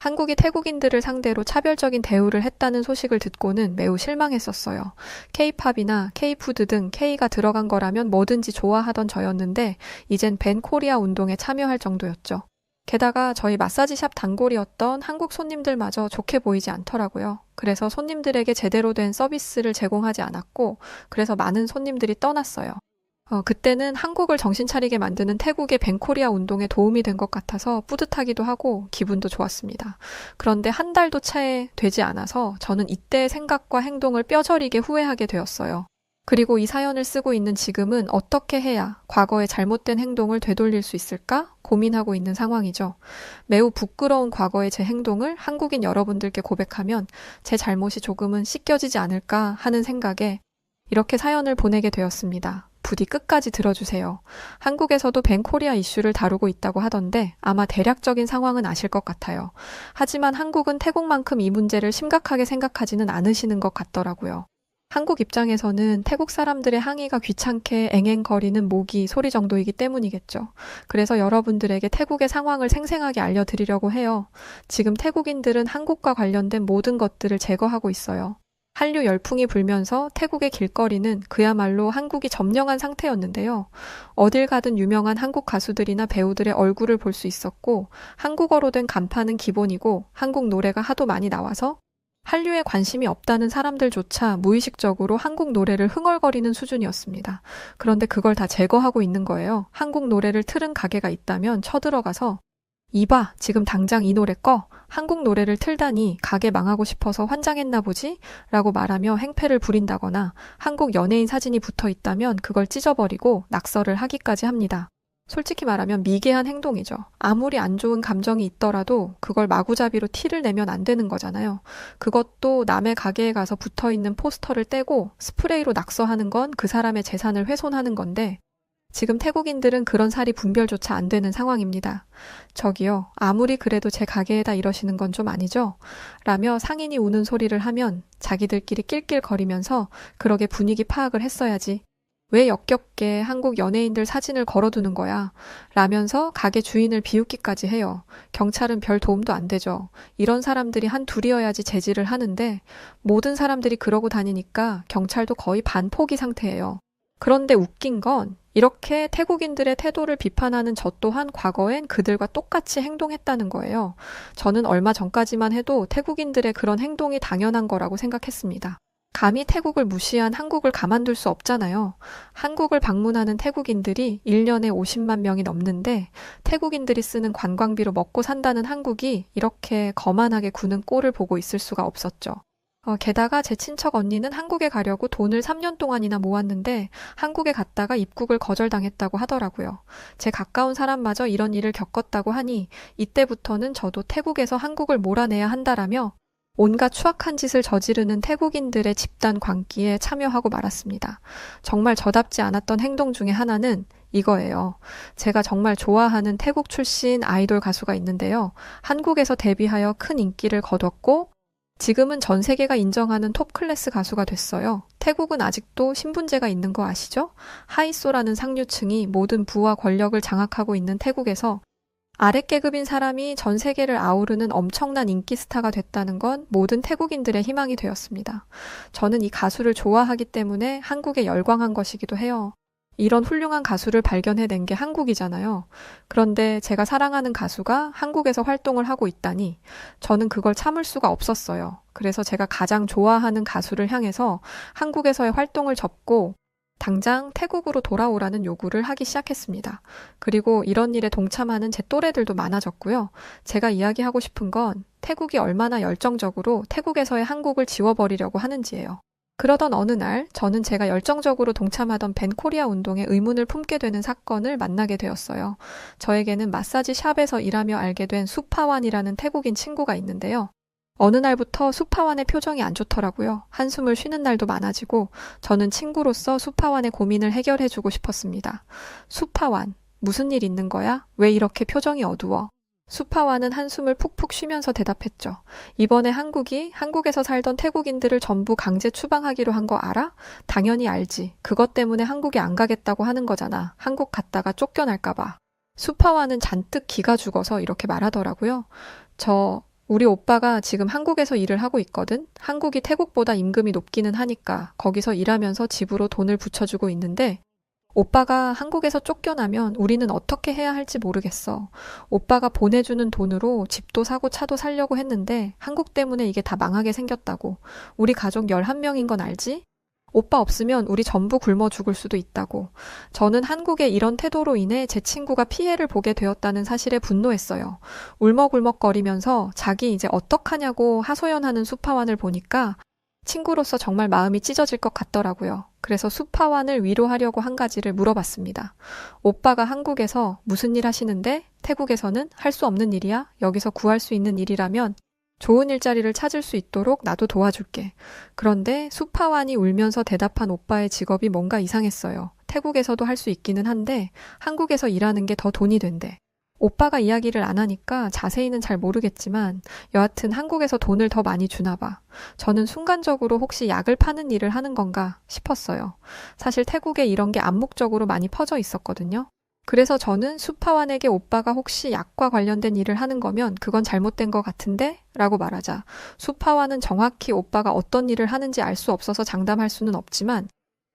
[SPEAKER 1] 한국이 태국인들을 상대로 차별적인 대우를 했다는 소식을 듣고는 매우 실망했었어요. K-팝이나 K-푸드 등 K가 들어간 거라면 뭐든지 좋아하던 저였는데 이젠 밴 코리아 운동에 참여할 정도였죠. 게다가 저희 마사지샵 단골이었던 한국 손님들마저 좋게 보이지 않더라고요. 그래서 손님들에게 제대로 된 서비스를 제공하지 않았고 그래서 많은 손님들이 떠났어요. 그때는 한국을 정신 차리게 만드는 태국의 밴코리아 운동에 도움이 된 것 같아서 뿌듯하기도 하고 기분도 좋았습니다. 그런데 한 달도 채 되지 않아서 저는 이때의 생각과 행동을 뼈저리게 후회하게 되었어요. 그리고 이 사연을 쓰고 있는 지금은 어떻게 해야 과거의 잘못된 행동을 되돌릴 수 있을까 고민하고 있는 상황이죠. 매우 부끄러운 과거의 제 행동을 한국인 여러분들께 고백하면 제 잘못이 조금은 씻겨지지 않을까 하는 생각에 이렇게 사연을 보내게 되었습니다. 부디 끝까지 들어주세요. 한국에서도 밴코리아 이슈를 다루고 있다고 하던데 아마 대략적인 상황은 아실 것 같아요. 하지만 한국은 태국만큼 이 문제를 심각하게 생각하지는 않으시는 것 같더라고요. 한국 입장에서는 태국 사람들의 항의가 귀찮게 앵앵거리는 모기 소리 정도이기 때문이겠죠. 그래서 여러분들에게 태국의 상황을 생생하게 알려드리려고 해요. 지금 태국인들은 한국과 관련된 모든 것들을 제거하고 있어요. 한류 열풍이 불면서 태국의 길거리는 그야말로 한국이 점령한 상태였는데요. 어딜 가든 유명한 한국 가수들이나 배우들의 얼굴을 볼 수 있었고, 한국어로 된 간판은 기본이고, 한국 노래가 하도 많이 나와서 한류에 관심이 없다는 사람들조차 무의식적으로 한국 노래를 흥얼거리는 수준이었습니다. 그런데 그걸 다 제거하고 있는 거예요. 한국 노래를 틀은 가게가 있다면 쳐들어가서 이봐, 지금 당장 이 노래 꺼. 한국 노래를 틀다니 가게 망하고 싶어서 환장했나 보지? 라고 말하며 행패를 부린다거나 한국 연예인 사진이 붙어 있다면 그걸 찢어버리고 낙서를 하기까지 합니다. 솔직히 말하면 미개한 행동이죠. 아무리 안 좋은 감정이 있더라도 그걸 마구잡이로 티를 내면 안 되는 거잖아요. 그것도 남의 가게에 가서 붙어 있는 포스터를 떼고 스프레이로 낙서하는 건 그 사람의 재산을 훼손하는 건데, 지금 태국인들은 그런 살이 분별조차 안 되는 상황입니다. 저기요, 아무리 그래도 제 가게에다 이러시는 건 좀 아니죠? 라며 상인이 우는 소리를 하면 자기들끼리 낄낄거리면서 그러게 분위기 파악을 했어야지. 왜 역겹게 한국 연예인들 사진을 걸어두는 거야? 라면서 가게 주인을 비웃기까지 해요. 경찰은 별 도움도 안 되죠. 이런 사람들이 한 둘이어야지 제지를 하는데 모든 사람들이 그러고 다니니까 경찰도 거의 반포기 상태예요. 그런데 웃긴 건 이렇게 태국인들의 태도를 비판하는 저 또한 과거엔 그들과 똑같이 행동했다는 거예요. 저는 얼마 전까지만 해도 태국인들의 그런 행동이 당연한 거라고 생각했습니다. 감히 태국을 무시한 한국을 가만둘 수 없잖아요. 한국을 방문하는 태국인들이 1년에 50만 명이 넘는데 태국인들이 쓰는 관광비로 먹고 산다는 한국이 이렇게 거만하게 구는 꼴을 보고 있을 수가 없었죠. 게다가 제 친척 언니는 한국에 가려고 돈을 3년 동안이나 모았는데 한국에 갔다가 입국을 거절당했다고 하더라고요. 제 가까운 사람마저 이런 일을 겪었다고 하니 이때부터는 저도 태국에서 한국을 몰아내야 한다라며 온갖 추악한 짓을 저지르는 태국인들의 집단 광기에 참여하고 말았습니다. 정말 저답지 않았던 행동 중에 하나는 이거예요. 제가 정말 좋아하는 태국 출신 아이돌 가수가 있는데요. 한국에서 데뷔하여 큰 인기를 거뒀고 지금은 전 세계가 인정하는 톱 클래스 가수가 됐어요. 태국은 아직도 신분제가 있는 거 아시죠? 하이소라는 상류층이 모든 부와 권력을 장악하고 있는 태국에서 아랫계급인 사람이 전 세계를 아우르는 엄청난 인기 스타가 됐다는 건 모든 태국인들의 희망이 되었습니다. 저는 이 가수를 좋아하기 때문에 한국에 열광한 것이기도 해요. 이런 훌륭한 가수를 발견해낸 게 한국이잖아요. 그런데 제가 사랑하는 가수가 한국에서 활동을 하고 있다니 저는 그걸 참을 수가 없었어요. 그래서 제가 가장 좋아하는 가수를 향해서 한국에서의 활동을 접고 당장 태국으로 돌아오라는 요구를 하기 시작했습니다. 그리고 이런 일에 동참하는 제 또래들도 많아졌고요. 제가 이야기하고 싶은 건 태국이 얼마나 열정적으로 태국에서의 한국을 지워버리려고 하는지예요. 그러던 어느 날 저는 제가 열정적으로 동참하던 벤코리아 운동에 의문을 품게 되는 사건을 만나게 되었어요. 저에게는 마사지 샵에서 일하며 알게 된 수파완이라는 태국인 친구가 있는데요. 어느 날부터 수파완의 표정이 안 좋더라고요. 한숨을 쉬는 날도 많아지고 저는 친구로서 수파완의 고민을 해결해주고 싶었습니다. 수파완, 무슨 일 있는 거야? 왜 이렇게 표정이 어두워? 수파완은 한숨을 푹푹 쉬면서 대답했죠. 이번에 한국이 한국에서 살던 태국인들을 전부 강제 추방하기로 한 거 알아? 당연히 알지. 그것 때문에 한국에 안 가겠다고 하는 거잖아. 한국 갔다가 쫓겨날까 봐. 수파완은 잔뜩 기가 죽어서 이렇게 말하더라고요. 우리 오빠가 지금 한국에서 일을 하고 있거든. 한국이 태국보다 임금이 높기는 하니까 거기서 일하면서 집으로 돈을 붙여주고 있는데 오빠가 한국에서 쫓겨나면 우리는 어떻게 해야 할지 모르겠어. 오빠가 보내주는 돈으로 집도 사고 차도 살려고 했는데 한국 때문에 이게 다 망하게 생겼다고. 우리 가족 11명인 건 알지? 오빠 없으면 우리 전부 굶어 죽을 수도 있다고. 저는 한국의 이런 태도로 인해 제 친구가 피해를 보게 되었다는 사실에 분노했어요. 울먹울먹거리면서 자기 이제 어떡하냐고 하소연하는 수파완을 보니까 친구로서 정말 마음이 찢어질 것 같더라고요. 그래서 수파완을 위로하려고 한 가지를 물어봤습니다. 오빠가 한국에서 무슨 일 하시는데 태국에서는 할 수 없는 일이야? 여기서 구할 수 있는 일이라면 좋은 일자리를 찾을 수 있도록 나도 도와줄게. 그런데 수파완이 울면서 대답한 오빠의 직업이 뭔가 이상했어요. 태국에서도 할 수 있기는 한데 한국에서 일하는 게 더 돈이 된대. 오빠가 이야기를 안 하니까 자세히는 잘 모르겠지만 여하튼 한국에서 돈을 더 많이 주나 봐. 저는 순간적으로 혹시 약을 파는 일을 하는 건가 싶었어요. 사실 태국에 이런 게 암묵적으로 많이 퍼져 있었거든요. 그래서 저는 수파완에게 오빠가 혹시 약과 관련된 일을 하는 거면 그건 잘못된 것 같은데? 라고 말하자 수파완은 정확히 오빠가 어떤 일을 하는지 알 수 없어서 장담할 수는 없지만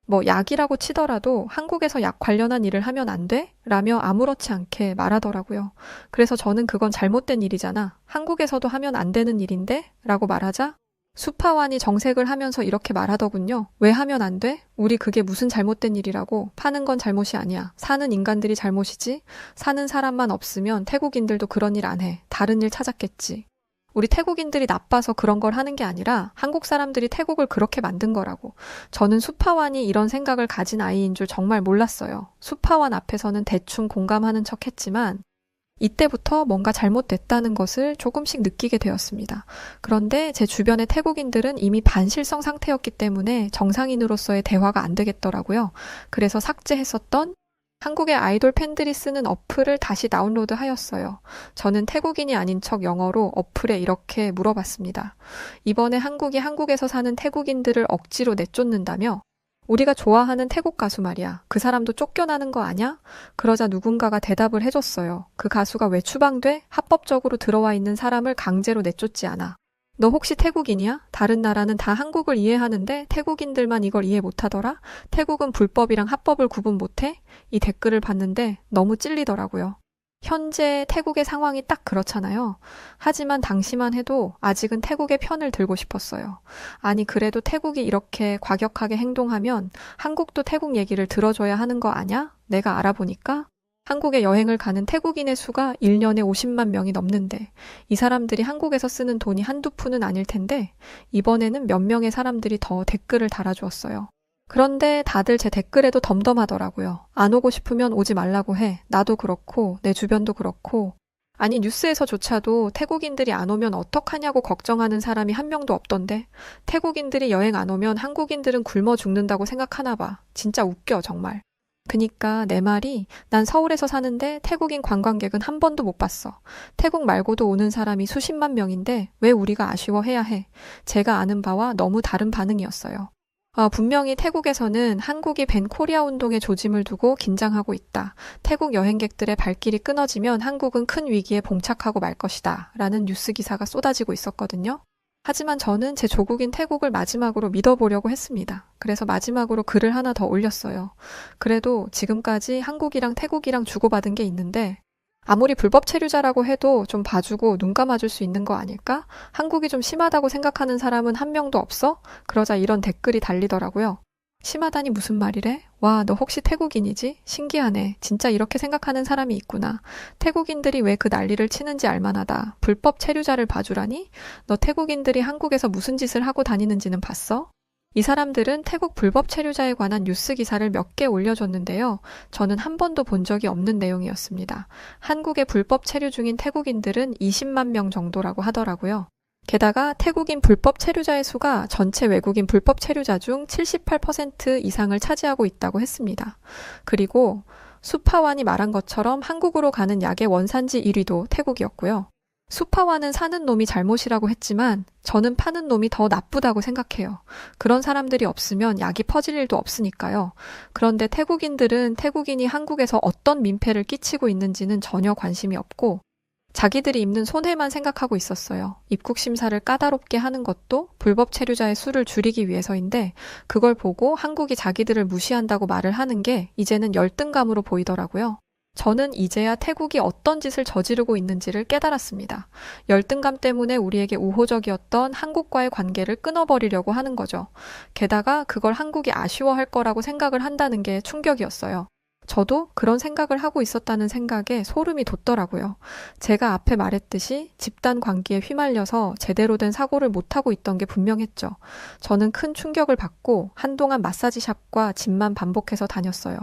[SPEAKER 1] 뭐 약이라고 치더라도 한국에서 약 관련한 일을 하면 안 돼? 라며 아무렇지 않게 말하더라고요. 그래서 저는 그건 잘못된 일이잖아. 한국에서도 하면 안 되는 일인데? 라고 말하자 수파완이 정색을 하면서 이렇게 말하더군요. 왜 하면 안 돼? 우리 그게 무슨 잘못된 일이라고. 파는 건 잘못이 아니야. 사는 인간들이 잘못이지. 사는 사람만 없으면 태국인들도 그런 일 안 해. 다른 일 찾았겠지. 우리 태국인들이 나빠서 그런 걸 하는 게 아니라 한국 사람들이 태국을 그렇게 만든 거라고. 저는 수파완이 이런 생각을 가진 아이인 줄 정말 몰랐어요. 수파완 앞에서는 대충 공감하는 척 했지만 이때부터 뭔가 잘못됐다는 것을 조금씩 느끼게 되었습니다. 그런데 제 주변의 태국인들은 이미 반실성 상태였기 때문에 정상인으로서의 대화가 안 되겠더라고요. 그래서 삭제했었던 한국의 아이돌 팬들이 쓰는 어플을 다시 다운로드 하였어요. 저는 태국인이 아닌 척 영어로 어플에 이렇게 물어봤습니다. 이번에 한국이 한국에서 사는 태국인들을 억지로 내쫓는다며? 우리가 좋아하는 태국 가수 말이야. 그 사람도 쫓겨나는 거 아냐? 그러자 누군가가 대답을 해줬어요. 그 가수가 왜 추방돼? 합법적으로 들어와 있는 사람을 강제로 내쫓지 않아. 너 혹시 태국인이야? 다른 나라는 다 한국을 이해하는데 태국인들만 이걸 이해 못하더라? 태국은 불법이랑 합법을 구분 못해? 이 댓글을 봤는데 너무 찔리더라고요. 현재 태국의 상황이 딱 그렇잖아요. 하지만 당시만 해도 아직은 태국의 편을 들고 싶었어요. 아니, 그래도 태국이 이렇게 과격하게 행동하면 한국도 태국 얘기를 들어줘야 하는 거 아냐? 내가 알아보니까 한국에 여행을 가는 태국인의 수가 1년에 50만 명이 넘는데 이 사람들이 한국에서 쓰는 돈이 한두 푼은 아닐 텐데 이번에는 몇 명의 사람들이 더 댓글을 달아주었어요. 그런데 다들 제 댓글에도 덤덤하더라고요. 안 오고 싶으면 오지 말라고 해. 나도 그렇고 내 주변도 그렇고. 아니, 뉴스에서조차도 태국인들이 안 오면 어떡하냐고 걱정하는 사람이 한 명도 없던데 태국인들이 여행 안 오면 한국인들은 굶어 죽는다고 생각하나 봐. 진짜 웃겨 정말. 그니까 내 말이 난 서울에서 사는데 태국인 관광객은 한 번도 못 봤어. 태국 말고도 오는 사람이 수십만 명인데 왜 우리가 아쉬워해야 해. 제가 아는 바와 너무 다른 반응이었어요. 분명히 태국에서는 한국이 밴 코리아 운동에 조짐을 두고 긴장하고 있다. 태국 여행객들의 발길이 끊어지면 한국은 큰 위기에 봉착하고 말 것이다. 라는 뉴스 기사가 쏟아지고 있었거든요. 하지만 저는 제 조국인 태국을 마지막으로 믿어보려고 했습니다. 그래서 마지막으로 글을 하나 더 올렸어요. 그래도 지금까지 한국이랑 태국이랑 주고받은 게 있는데 아무리 불법 체류자라고 해도 좀 봐주고 눈 감아줄 수 있는 거 아닐까? 한국이 좀 심하다고 생각하는 사람은 한 명도 없어? 그러자 이런 댓글이 달리더라고요. 심하다니 무슨 말이래? 와, 너 혹시 태국인이지? 신기하네. 진짜 이렇게 생각하는 사람이 있구나. 태국인들이 왜 그 난리를 치는지 알만하다. 불법 체류자를 봐주라니? 너 태국인들이 한국에서 무슨 짓을 하고 다니는지는 봤어? 이 사람들은 태국 불법 체류자에 관한 뉴스 기사를 몇 개 올려줬는데요. 저는 한 번도 본 적이 없는 내용이었습니다. 한국에 불법 체류 중인 태국인들은 20만 명 정도라고 하더라고요. 게다가 태국인 불법 체류자의 수가 전체 외국인 불법 체류자 중 78% 이상을 차지하고 있다고 했습니다. 그리고 수파완이 말한 것처럼 한국으로 가는 약의 원산지 1위도 태국이었고요. 수파완은 사는 놈이 잘못이라고 했지만 저는 파는 놈이 더 나쁘다고 생각해요. 그런 사람들이 없으면 약이 퍼질 일도 없으니까요. 그런데 태국인들은 태국인이 한국에서 어떤 민폐를 끼치고 있는지는 전혀 관심이 없고 자기들이 입는 손해만 생각하고 있었어요. 입국 심사를 까다롭게 하는 것도 불법 체류자의 수를 줄이기 위해서인데 그걸 보고 한국이 자기들을 무시한다고 말을 하는 게 이제는 열등감으로 보이더라고요. 저는 이제야 태국이 어떤 짓을 저지르고 있는지를 깨달았습니다. 열등감 때문에 우리에게 우호적이었던 한국과의 관계를 끊어버리려고 하는 거죠. 게다가 그걸 한국이 아쉬워할 거라고 생각을 한다는 게 충격이었어요. 저도 그런 생각을 하고 있었다는 생각에 소름이 돋더라고요. 제가 앞에 말했듯이 집단 관계에 휘말려서 제대로 된 사고를 못하고 있던 게 분명했죠. 저는 큰 충격을 받고 한동안 마사지샵과 집만 반복해서 다녔어요.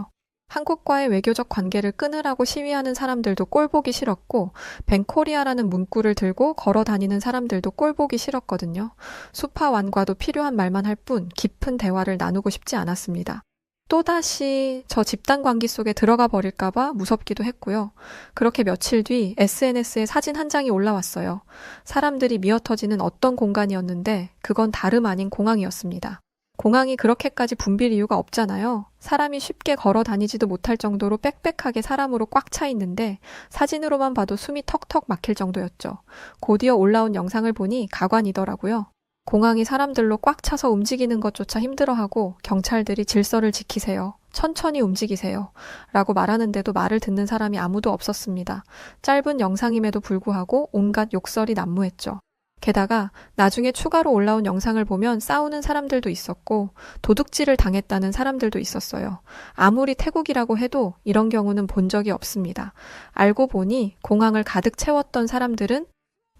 [SPEAKER 1] 한국과의 외교적 관계를 끊으라고 시위하는 사람들도 꼴보기 싫었고 뱅코리아라는 문구를 들고 걸어 다니는 사람들도 꼴보기 싫었거든요. 수파완과도 필요한 말만 할 뿐 깊은 대화를 나누고 싶지 않았습니다. 또다시 저 집단 관계 속에 들어가 버릴까봐 무섭기도 했고요. 그렇게 며칠 뒤 SNS에 사진 한 장이 올라왔어요. 사람들이 미어터지는 어떤 공간이었는데 그건 다름 아닌 공항이었습니다. 공항이 그렇게까지 붐빌 이유가 없잖아요. 사람이 쉽게 걸어 다니지도 못할 정도로 빽빽하게 사람으로 꽉 차 있는데 사진으로만 봐도 숨이 턱턱 막힐 정도였죠. 곧이어 올라온 영상을 보니 가관이더라고요. 공항이 사람들로 꽉 차서 움직이는 것조차 힘들어하고 경찰들이 질서를 지키세요. 천천히 움직이세요. 라고 말하는데도 말을 듣는 사람이 아무도 없었습니다. 짧은 영상임에도 불구하고 온갖 욕설이 난무했죠. 게다가 나중에 추가로 올라온 영상을 보면 싸우는 사람들도 있었고 도둑질을 당했다는 사람들도 있었어요. 아무리 태국이라고 해도 이런 경우는 본 적이 없습니다. 알고 보니 공항을 가득 채웠던 사람들은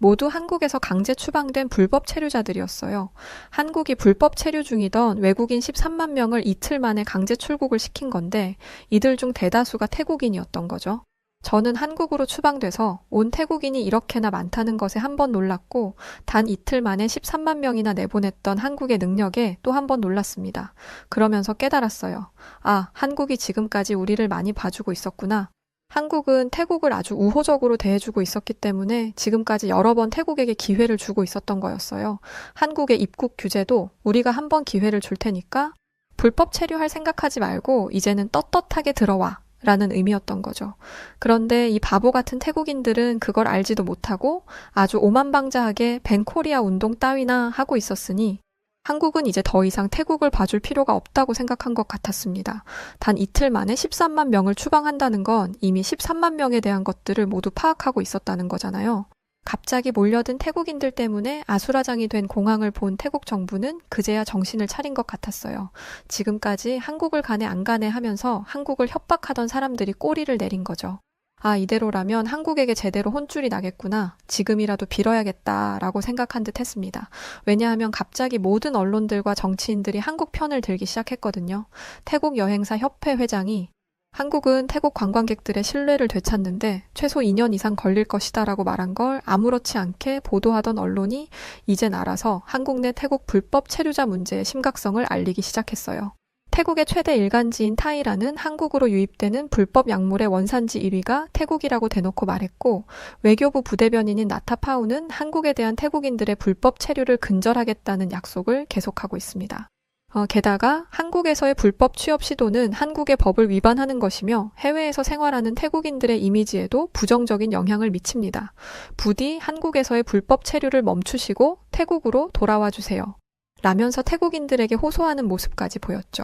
[SPEAKER 1] 모두 한국에서 강제 추방된 불법 체류자들이었어요. 한국이 불법 체류 중이던 외국인 13만 명을 이틀 만에 강제 출국을 시킨 건데 이들 중 대다수가 태국인이었던 거죠. 저는 한국으로 추방돼서 온 태국인이 이렇게나 많다는 것에 한 번 놀랐고 단 이틀 만에 13만 명이나 내보냈던 한국의 능력에 또 한 번 놀랐습니다. 그러면서 깨달았어요. 아, 한국이 지금까지 우리를 많이 봐주고 있었구나. 한국은 태국을 아주 우호적으로 대해주고 있었기 때문에 지금까지 여러 번 태국에게 기회를 주고 있었던 거였어요. 한국의 입국 규제도 우리가 한 번 기회를 줄 테니까 불법 체류할 생각하지 말고 이제는 떳떳하게 들어와. 라는 의미였던 거죠. 그런데 이 바보 같은 태국인들은 그걸 알지도 못하고 아주 오만방자하게 벤코리아 운동 따위나 하고 있었으니 한국은 이제 더 이상 태국을 봐줄 필요가 없다고 생각한 것 같았습니다. 단 이틀 만에 13만 명을 추방한다는 건 이미 13만 명에 대한 것들을 모두 파악하고 있었다는 거잖아요. 갑자기 몰려든 태국인들 때문에 아수라장이 된 공항을 본 태국 정부는 그제야 정신을 차린 것 같았어요. 지금까지 한국을 가네 안 가네 하면서 한국을 협박하던 사람들이 꼬리를 내린 거죠. 아, 이대로라면 한국에게 제대로 혼쭐이 나겠구나. 지금이라도 빌어야겠다라고 생각한 듯 했습니다. 왜냐하면 갑자기 모든 언론들과 정치인들이 한국 편을 들기 시작했거든요. 태국 여행사 협회 회장이 한국은 태국 관광객들의 신뢰를 되찾는데 최소 2년 이상 걸릴 것이다 라고 말한 걸 아무렇지 않게 보도하던 언론이 이젠 알아서 한국 내 태국 불법 체류자 문제의 심각성을 알리기 시작했어요. 태국의 최대 일간지인 타이라는 한국으로 유입되는 불법 약물의 원산지 1위가 태국이라고 대놓고 말했고 외교부 부대변인인 나타파우는 한국에 대한 태국인들의 불법 체류를 근절하겠다는 약속을 계속하고 있습니다. 게다가 한국에서의 불법 취업 시도는 한국의 법을 위반하는 것이며 해외에서 생활하는 태국인들의 이미지에도 부정적인 영향을 미칩니다. 부디 한국에서의 불법 체류를 멈추시고 태국으로 돌아와 주세요. 라면서 태국인들에게 호소하는 모습까지 보였죠.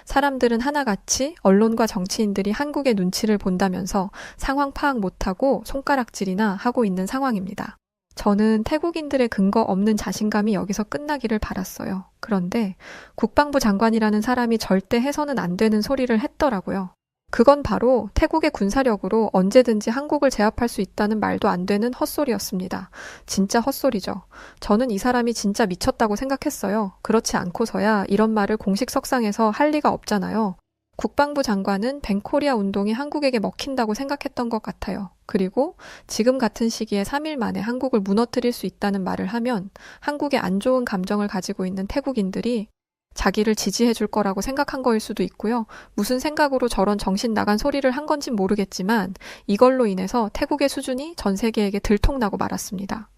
[SPEAKER 1] 사람들은 하나같이 언론과 정치인들이 한국의 눈치를 본다면서 상황 파악 못하고 손가락질이나 하고 있는 상황입니다. 저는 태국인들의 근거 없는 자신감이 여기서 끝나기를 바랐어요. 그런데 국방부 장관이라는 사람이 절대 해서는 안 되는 소리를 했더라고요. 그건 바로 태국의 군사력으로 언제든지 한국을 제압할 수 있다는 말도 안 되는 헛소리였습니다. 진짜 헛소리죠. 저는 이 사람이 진짜 미쳤다고 생각했어요. 그렇지 않고서야 이런 말을 공식 석상에서 할 리가 없잖아요. 국방부 장관은 벤코리아 운동이 한국에게 먹힌다고 생각했던 것 같아요. 그리고 지금 같은 시기에 3일 만에 한국을 무너뜨릴 수 있다는 말을 하면 한국에 안 좋은 감정을 가지고 있는 태국인들이 자기를 지지해 줄 거라고 생각한 거일 수도 있고요. 무슨 생각으로 저런 정신 나간 소리를 한 건진 모르겠지만 이걸로 인해서 태국의 수준이 전 세계에게 들통나고 말았습니다.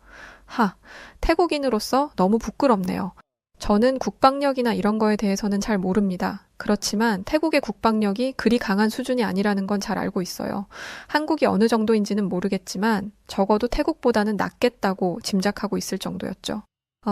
[SPEAKER 1] 태국인으로서 너무 부끄럽네요. 저는 국방력이나 이런 거에 대해서는 잘 모릅니다. 그렇지만 태국의 국방력이 그리 강한 수준이 아니라는 건 잘 알고 있어요. 한국이 어느 정도인지는 모르겠지만 적어도 태국보다는 낫겠다고 짐작하고 있을 정도였죠.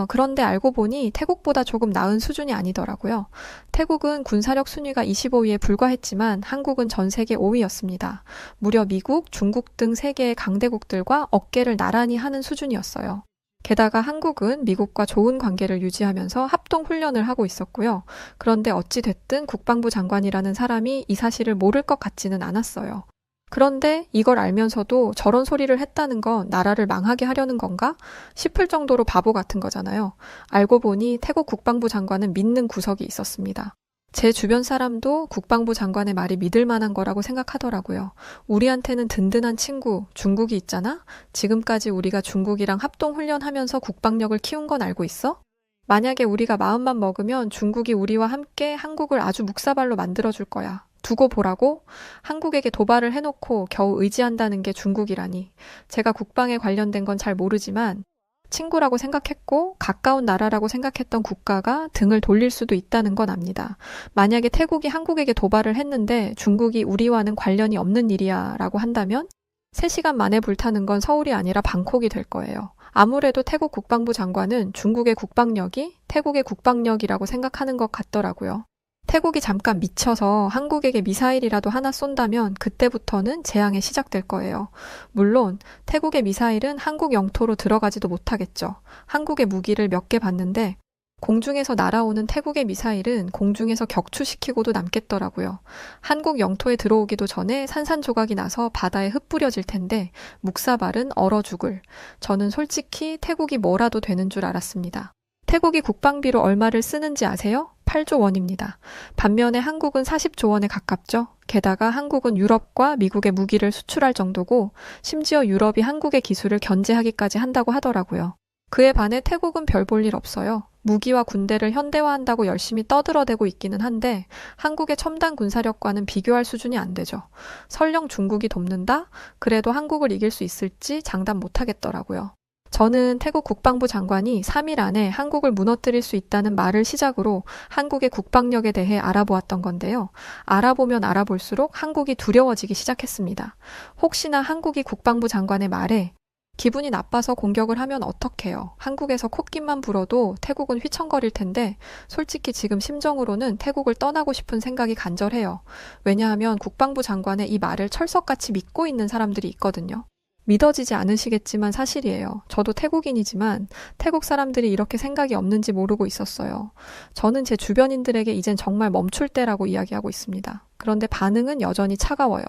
[SPEAKER 1] 그런데 알고 보니 태국보다 조금 나은 수준이 아니더라고요. 태국은 군사력 순위가 25위에 불과했지만 한국은 전 세계 5위였습니다. 무려 미국, 중국 등 세계의 강대국들과 어깨를 나란히 하는 수준이었어요. 게다가 한국은 미국과 좋은 관계를 유지하면서 합동훈련을 하고 있었고요. 그런데 어찌 됐든 국방부 장관이라는 사람이 이 사실을 모를 것 같지는 않았어요. 그런데 이걸 알면서도 저런 소리를 했다는 건 나라를 망하게 하려는 건가 싶을 정도로 바보 같은 거잖아요. 알고 보니 태국 국방부 장관은 믿는 구석이 있었습니다. 제 주변 사람도 국방부 장관의 말이 믿을 만한 거라고 생각하더라고요. 우리한테는 든든한 친구, 중국이 있잖아? 지금까지 우리가 중국이랑 합동훈련하면서 국방력을 키운 건 알고 있어? 만약에 우리가 마음만 먹으면 중국이 우리와 함께 한국을 아주 묵사발로 만들어줄 거야. 두고 보라고? 한국에게 도발을 해놓고 겨우 의지한다는 게 중국이라니. 제가 국방에 관련된 건 잘 모르지만 친구라고 생각했고 가까운 나라라고 생각했던 국가가 등을 돌릴 수도 있다는 건 압니다. 만약에 태국이 한국에게 도발을 했는데 중국이 우리와는 관련이 없는 일이야 라고 한다면 3시간 만에 불타는 건 서울이 아니라 방콕이 될 거예요. 아무래도 태국 국방부 장관은 중국의 국방력이 태국의 국방력이라고 생각하는 것 같더라고요. 태국이 잠깐 미쳐서 한국에게 미사일이라도 하나 쏜다면 그때부터는 재앙이 시작될 거예요. 물론 태국의 미사일은 한국 영토로 들어가지도 못하겠죠. 한국의 무기를 몇 개 봤는데 공중에서 날아오는 태국의 미사일은 공중에서 격추시키고도 남겠더라고요. 한국 영토에 들어오기도 전에 산산조각이 나서 바다에 흩뿌려질 텐데 묵사발은 얼어 죽을. 저는 솔직히 태국이 뭐라도 되는 줄 알았습니다. 태국이 국방비로 얼마를 쓰는지 아세요? 8조 원입니다. 반면에 한국은 40조 원에 가깝죠. 게다가 한국은 유럽과 미국에 무기를 수출할 정도고 심지어 유럽이 한국의 기술을 견제하기까지 한다고 하더라고요. 그에 반해 태국은 별 볼 일 없어요. 무기와 군대를 현대화한다고 열심히 떠들어대고 있기는 한데 한국의 첨단 군사력과는 비교할 수준이 안 되죠. 설령 중국이 돕는다? 그래도 한국을 이길 수 있을지 장담 못하겠더라고요. 저는 태국 국방부 장관이 3일 안에 한국을 무너뜨릴 수 있다는 말을 시작으로 한국의 국방력에 대해 알아보았던 건데요. 알아보면 알아볼수록 한국이 두려워지기 시작했습니다. 혹시나 한국이 국방부 장관의 말에 기분이 나빠서 공격을 하면 어떡해요? 한국에서 콧김만 불어도 태국은 휘청거릴 텐데 솔직히 지금 심정으로는 태국을 떠나고 싶은 생각이 간절해요. 왜냐하면 국방부 장관의 이 말을 철석같이 믿고 있는 사람들이 있거든요. 믿어지지 않으시겠지만 사실이에요. 저도 태국인이지만 태국 사람들이 이렇게 생각이 없는지 모르고 있었어요. 저는 제 주변인들에게 이젠 정말 멈출 때라고 이야기하고 있습니다. 그런데 반응은 여전히 차가워요.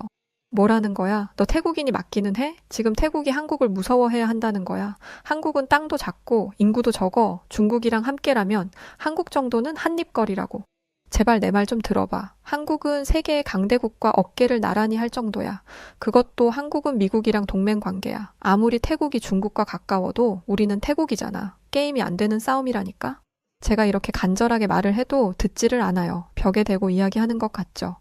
[SPEAKER 1] 뭐라는 거야? 너 태국인이 맞기는 해? 지금 태국이 한국을 무서워해야 한다는 거야. 한국은 땅도 작고 인구도 적어. 중국이랑 함께라면 한국 정도는 한입거리라고. 제발 내 말 좀 들어봐. 한국은 세계의 강대국과 어깨를 나란히 할 정도야. 그것도 한국은 미국이랑 동맹 관계야. 아무리 태국이 중국과 가까워도 우리는 태국이잖아. 게임이 안 되는 싸움이라니까. 제가 이렇게 간절하게 말을 해도 듣지를 않아요. 벽에 대고 이야기하는 것 같죠.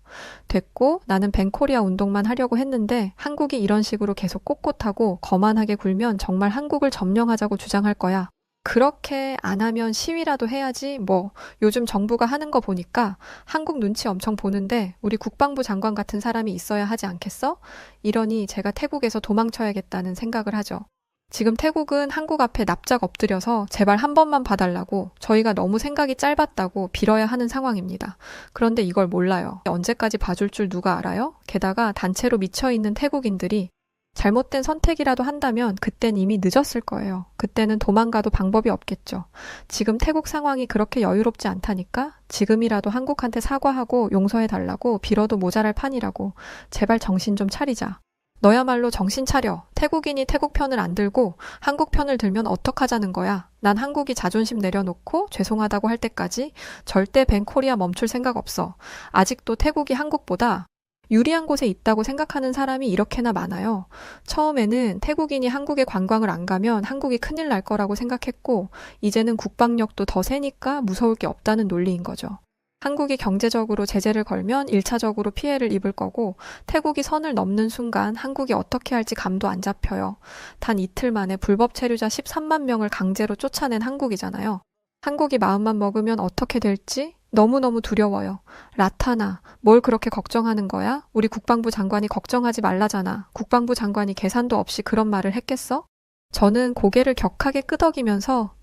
[SPEAKER 1] 됐고 나는 벤코리아 운동만 하려고 했는데 한국이 이런 식으로 계속 꼿꼿하고 거만하게 굴면 정말 한국을 점령하자고 주장할 거야. 그렇게 안 하면 시위라도 해야지 뭐 요즘 정부가 하는 거 보니까 한국 눈치 엄청 보는데 우리 국방부 장관 같은 사람이 있어야 하지 않겠어? 이러니 제가 태국에서 도망쳐야겠다는 생각을 하죠. 지금 태국은 한국 앞에 납작 엎드려서 제발 한 번만 봐달라고 저희가 너무 생각이 짧았다고 빌어야 하는 상황입니다. 그런데 이걸 몰라요. 언제까지 봐줄 줄 누가 알아요? 게다가 단체로 미쳐있는 태국인들이 잘못된 선택이라도 한다면 그땐 이미 늦었을 거예요. 그때는 도망가도 방법이 없겠죠. 지금 태국 상황이 그렇게 여유롭지 않다니까? 지금이라도 한국한테 사과하고 용서해달라고 빌어도 모자랄 판이라고. 제발 정신 좀 차리자. 너야말로 정신 차려. 태국인이 태국 편을 안 들고 한국 편을 들면 어떡하자는 거야. 난 한국이 자존심 내려놓고 죄송하다고 할 때까지 절대 벤코리아 멈출 생각 없어. 아직도 태국이 한국보다 유리한 곳에 있다고 생각하는 사람이 이렇게나 많아요. 처음에는 태국인이 한국에 관광을 안 가면 한국이 큰일 날 거라고 생각했고 이제는 국방력도 더 세니까 무서울 게 없다는 논리인 거죠. 한국이 경제적으로 제재를 걸면 1차적으로 피해를 입을 거고 태국이 선을 넘는 순간 한국이 어떻게 할지 감도 안 잡혀요. 단 이틀 만에 불법 체류자 13만 명을 강제로 쫓아낸 한국이잖아요. 한국이 마음만 먹으면 어떻게 될지 너무너무 두려워요. 라타나, 뭘 그렇게 걱정하는 거야? 우리 국방부 장관이 걱정하지 말라잖아. 국방부 장관이 계산도 없이 그런 말을 했겠어? 저는 고개를 격하게 끄덕이면서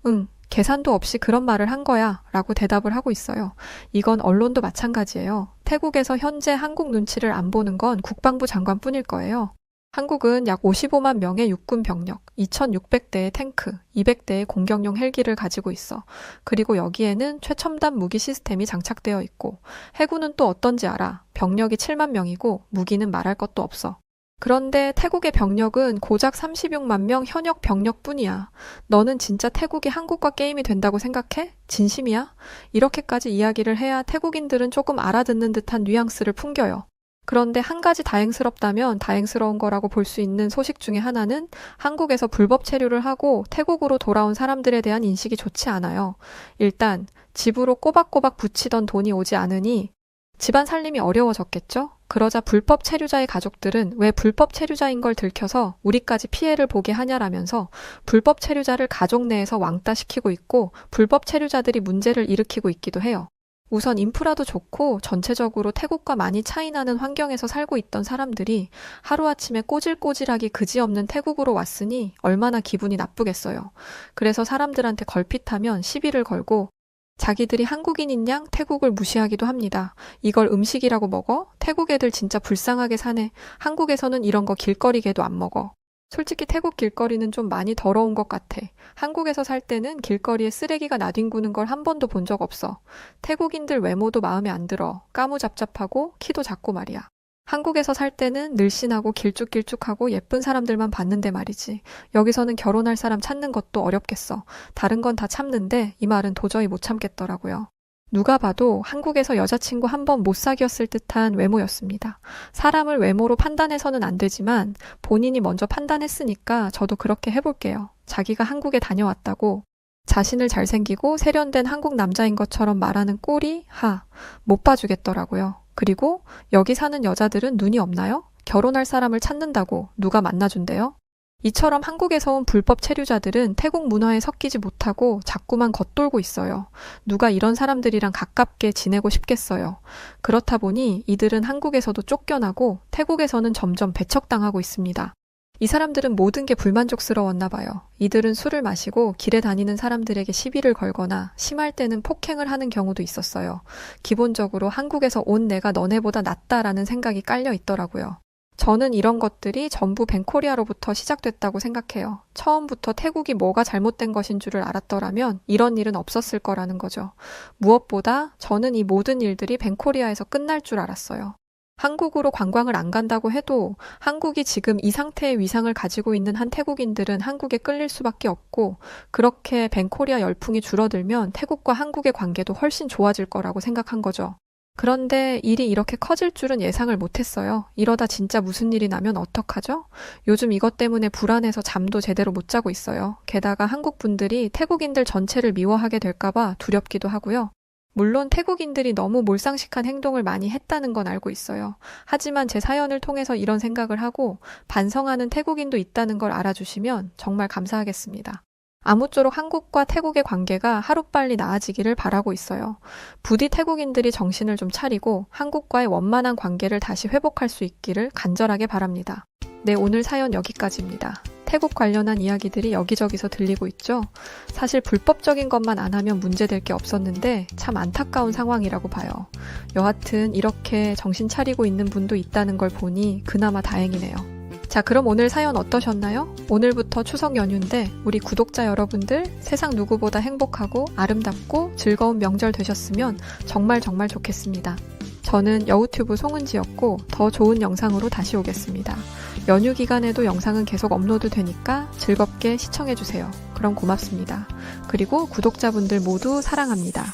[SPEAKER 1] 계산도 없이 그런 말을 한 거야 라고 대답을 하고 있어요. 이건 언론도 마찬가지예요. 태국에서 현재 한국 눈치를 안 보는 건 국방부 장관뿐일 거예요. 한국은 약 55만 명의 육군 병력, 2,600대의 탱크, 200대의 공격용 헬기를 가지고 있어. 그리고 여기에는 최첨단 무기 시스템이 장착되어 있고 해군은 또 어떤지 알아. 병력이 7만 명이고 무기는 말할 것도 없어. 그런데 태국의 병력은 고작 36만 명 현역 병력뿐이야. 너는 진짜 태국이 한국과 게임이 된다고 생각해? 진심이야? 이렇게까지 이야기를 해야 태국인들은 조금 알아듣는 듯한 뉘앙스를 풍겨요. 그런데 한 가지 다행스럽다면 다행스러운 거라고 볼 수 있는 소식 중에 하나는 한국에서 불법 체류를 하고 태국으로 돌아온 사람들에 대한 인식이 좋지 않아요. 일단 집으로 꼬박꼬박 붙이던 돈이 오지 않으니 집안 살림이 어려워졌겠죠? 그러자 불법 체류자의 가족들은 왜 불법 체류자인 걸 들켜서 우리까지 피해를 보게 하냐라면서 불법 체류자를 가족 내에서 왕따시키고 있고 불법 체류자들이 문제를 일으키고 있기도 해요. 우선 인프라도 좋고 전체적으로 태국과 많이 차이 나는 환경에서 살고 있던 사람들이 하루아침에 꼬질꼬질하기 그지없는 태국으로 왔으니 얼마나 기분이 나쁘겠어요. 그래서 사람들한테 걸핏하면 시비를 걸고 자기들이 한국인인 양 태국을 무시하기도 합니다. 이걸 음식이라고 먹어? 태국 애들 진짜 불쌍하게 사네. 한국에서는 이런 거 길거리 개도 안 먹어. 솔직히 태국 길거리는 좀 많이 더러운 것 같아. 한국에서 살 때는 길거리에 쓰레기가 나뒹구는 걸 한 번도 본 적 없어. 태국인들 외모도 마음에 안 들어. 까무잡잡하고 키도 작고 말이야. 한국에서 살 때는 늘씬하고 길쭉길쭉하고 예쁜 사람들만 봤는데 말이지. 여기서는 결혼할 사람 찾는 것도 어렵겠어. 다른 건 다 참는데 이 말은 도저히 못 참겠더라고요. 누가 봐도 한국에서 여자친구 한 번 못 사귀었을 듯한 외모였습니다. 사람을 외모로 판단해서는 안 되지만 본인이 먼저 판단했으니까 저도 그렇게 해볼게요. 자기가 한국에 다녀왔다고 자신을 잘생기고 세련된 한국 남자인 것처럼 말하는 꼴이 못 봐주겠더라고요. 그리고 여기 사는 여자들은 눈이 없나요? 결혼할 사람을 찾는다고 누가 만나준대요? 이처럼 한국에서 온 불법 체류자들은 태국 문화에 섞이지 못하고 자꾸만 겉돌고 있어요. 누가 이런 사람들이랑 가깝게 지내고 싶겠어요. 그렇다 보니 이들은 한국에서도 쫓겨나고 태국에서는 점점 배척당하고 있습니다. 이 사람들은 모든 게 불만족스러웠나 봐요. 이들은 술을 마시고 길에 다니는 사람들에게 시비를 걸거나 심할 때는 폭행을 하는 경우도 있었어요. 기본적으로 한국에서 온 내가 너네보다 낫다라는 생각이 깔려 있더라고요. 저는 이런 것들이 전부 벤코리아로부터 시작됐다고 생각해요. 처음부터 태국이 뭐가 잘못된 것인 줄을 알았더라면 이런 일은 없었을 거라는 거죠. 무엇보다 저는 이 모든 일들이 벤코리아에서 끝날 줄 알았어요. 한국으로 관광을 안 간다고 해도 한국이 지금 이 상태의 위상을 가지고 있는 한 태국인들은 한국에 끌릴 수밖에 없고 그렇게 벤코리아 열풍이 줄어들면 태국과 한국의 관계도 훨씬 좋아질 거라고 생각한 거죠. 그런데 일이 이렇게 커질 줄은 예상을 못했어요. 이러다 진짜 무슨 일이 나면 어떡하죠? 요즘 이것 때문에 불안해서 잠도 제대로 못 자고 있어요. 게다가 한국 분들이 태국인들 전체를 미워하게 될까봐 두렵기도 하고요. 물론 태국인들이 너무 몰상식한 행동을 많이 했다는 건 알고 있어요. 하지만 제 사연을 통해서 이런 생각을 하고 반성하는 태국인도 있다는 걸 알아주시면 정말 감사하겠습니다. 아무쪼록 한국과 태국의 관계가 하루빨리 나아지기를 바라고 있어요. 부디 태국인들이 정신을 좀 차리고 한국과의 원만한 관계를 다시 회복할 수 있기를 간절하게 바랍니다. 네, 오늘 사연 여기까지입니다. 태국 관련한 이야기들이 여기저기서 들리고 있죠. 사실 불법적인 것만 안 하면 문제될 게 없었는데 참 안타까운 상황이라고 봐요. 여하튼 이렇게 정신 차리고 있는 분도 있다는 걸 보니 그나마 다행이네요. 자, 그럼 오늘 사연 어떠셨나요? 오늘부터 추석 연휴인데 우리 구독자 여러분들 세상 누구보다 행복하고 아름답고 즐거운 명절 되셨으면 정말 좋겠습니다. 저는 여우튜브 송은지였고 더 좋은 영상으로 다시 오겠습니다. 연휴 기간에도 영상은 계속 업로드 되니까 즐겁게 시청해주세요. 그럼 고맙습니다. 그리고 구독자분들 모두 사랑합니다.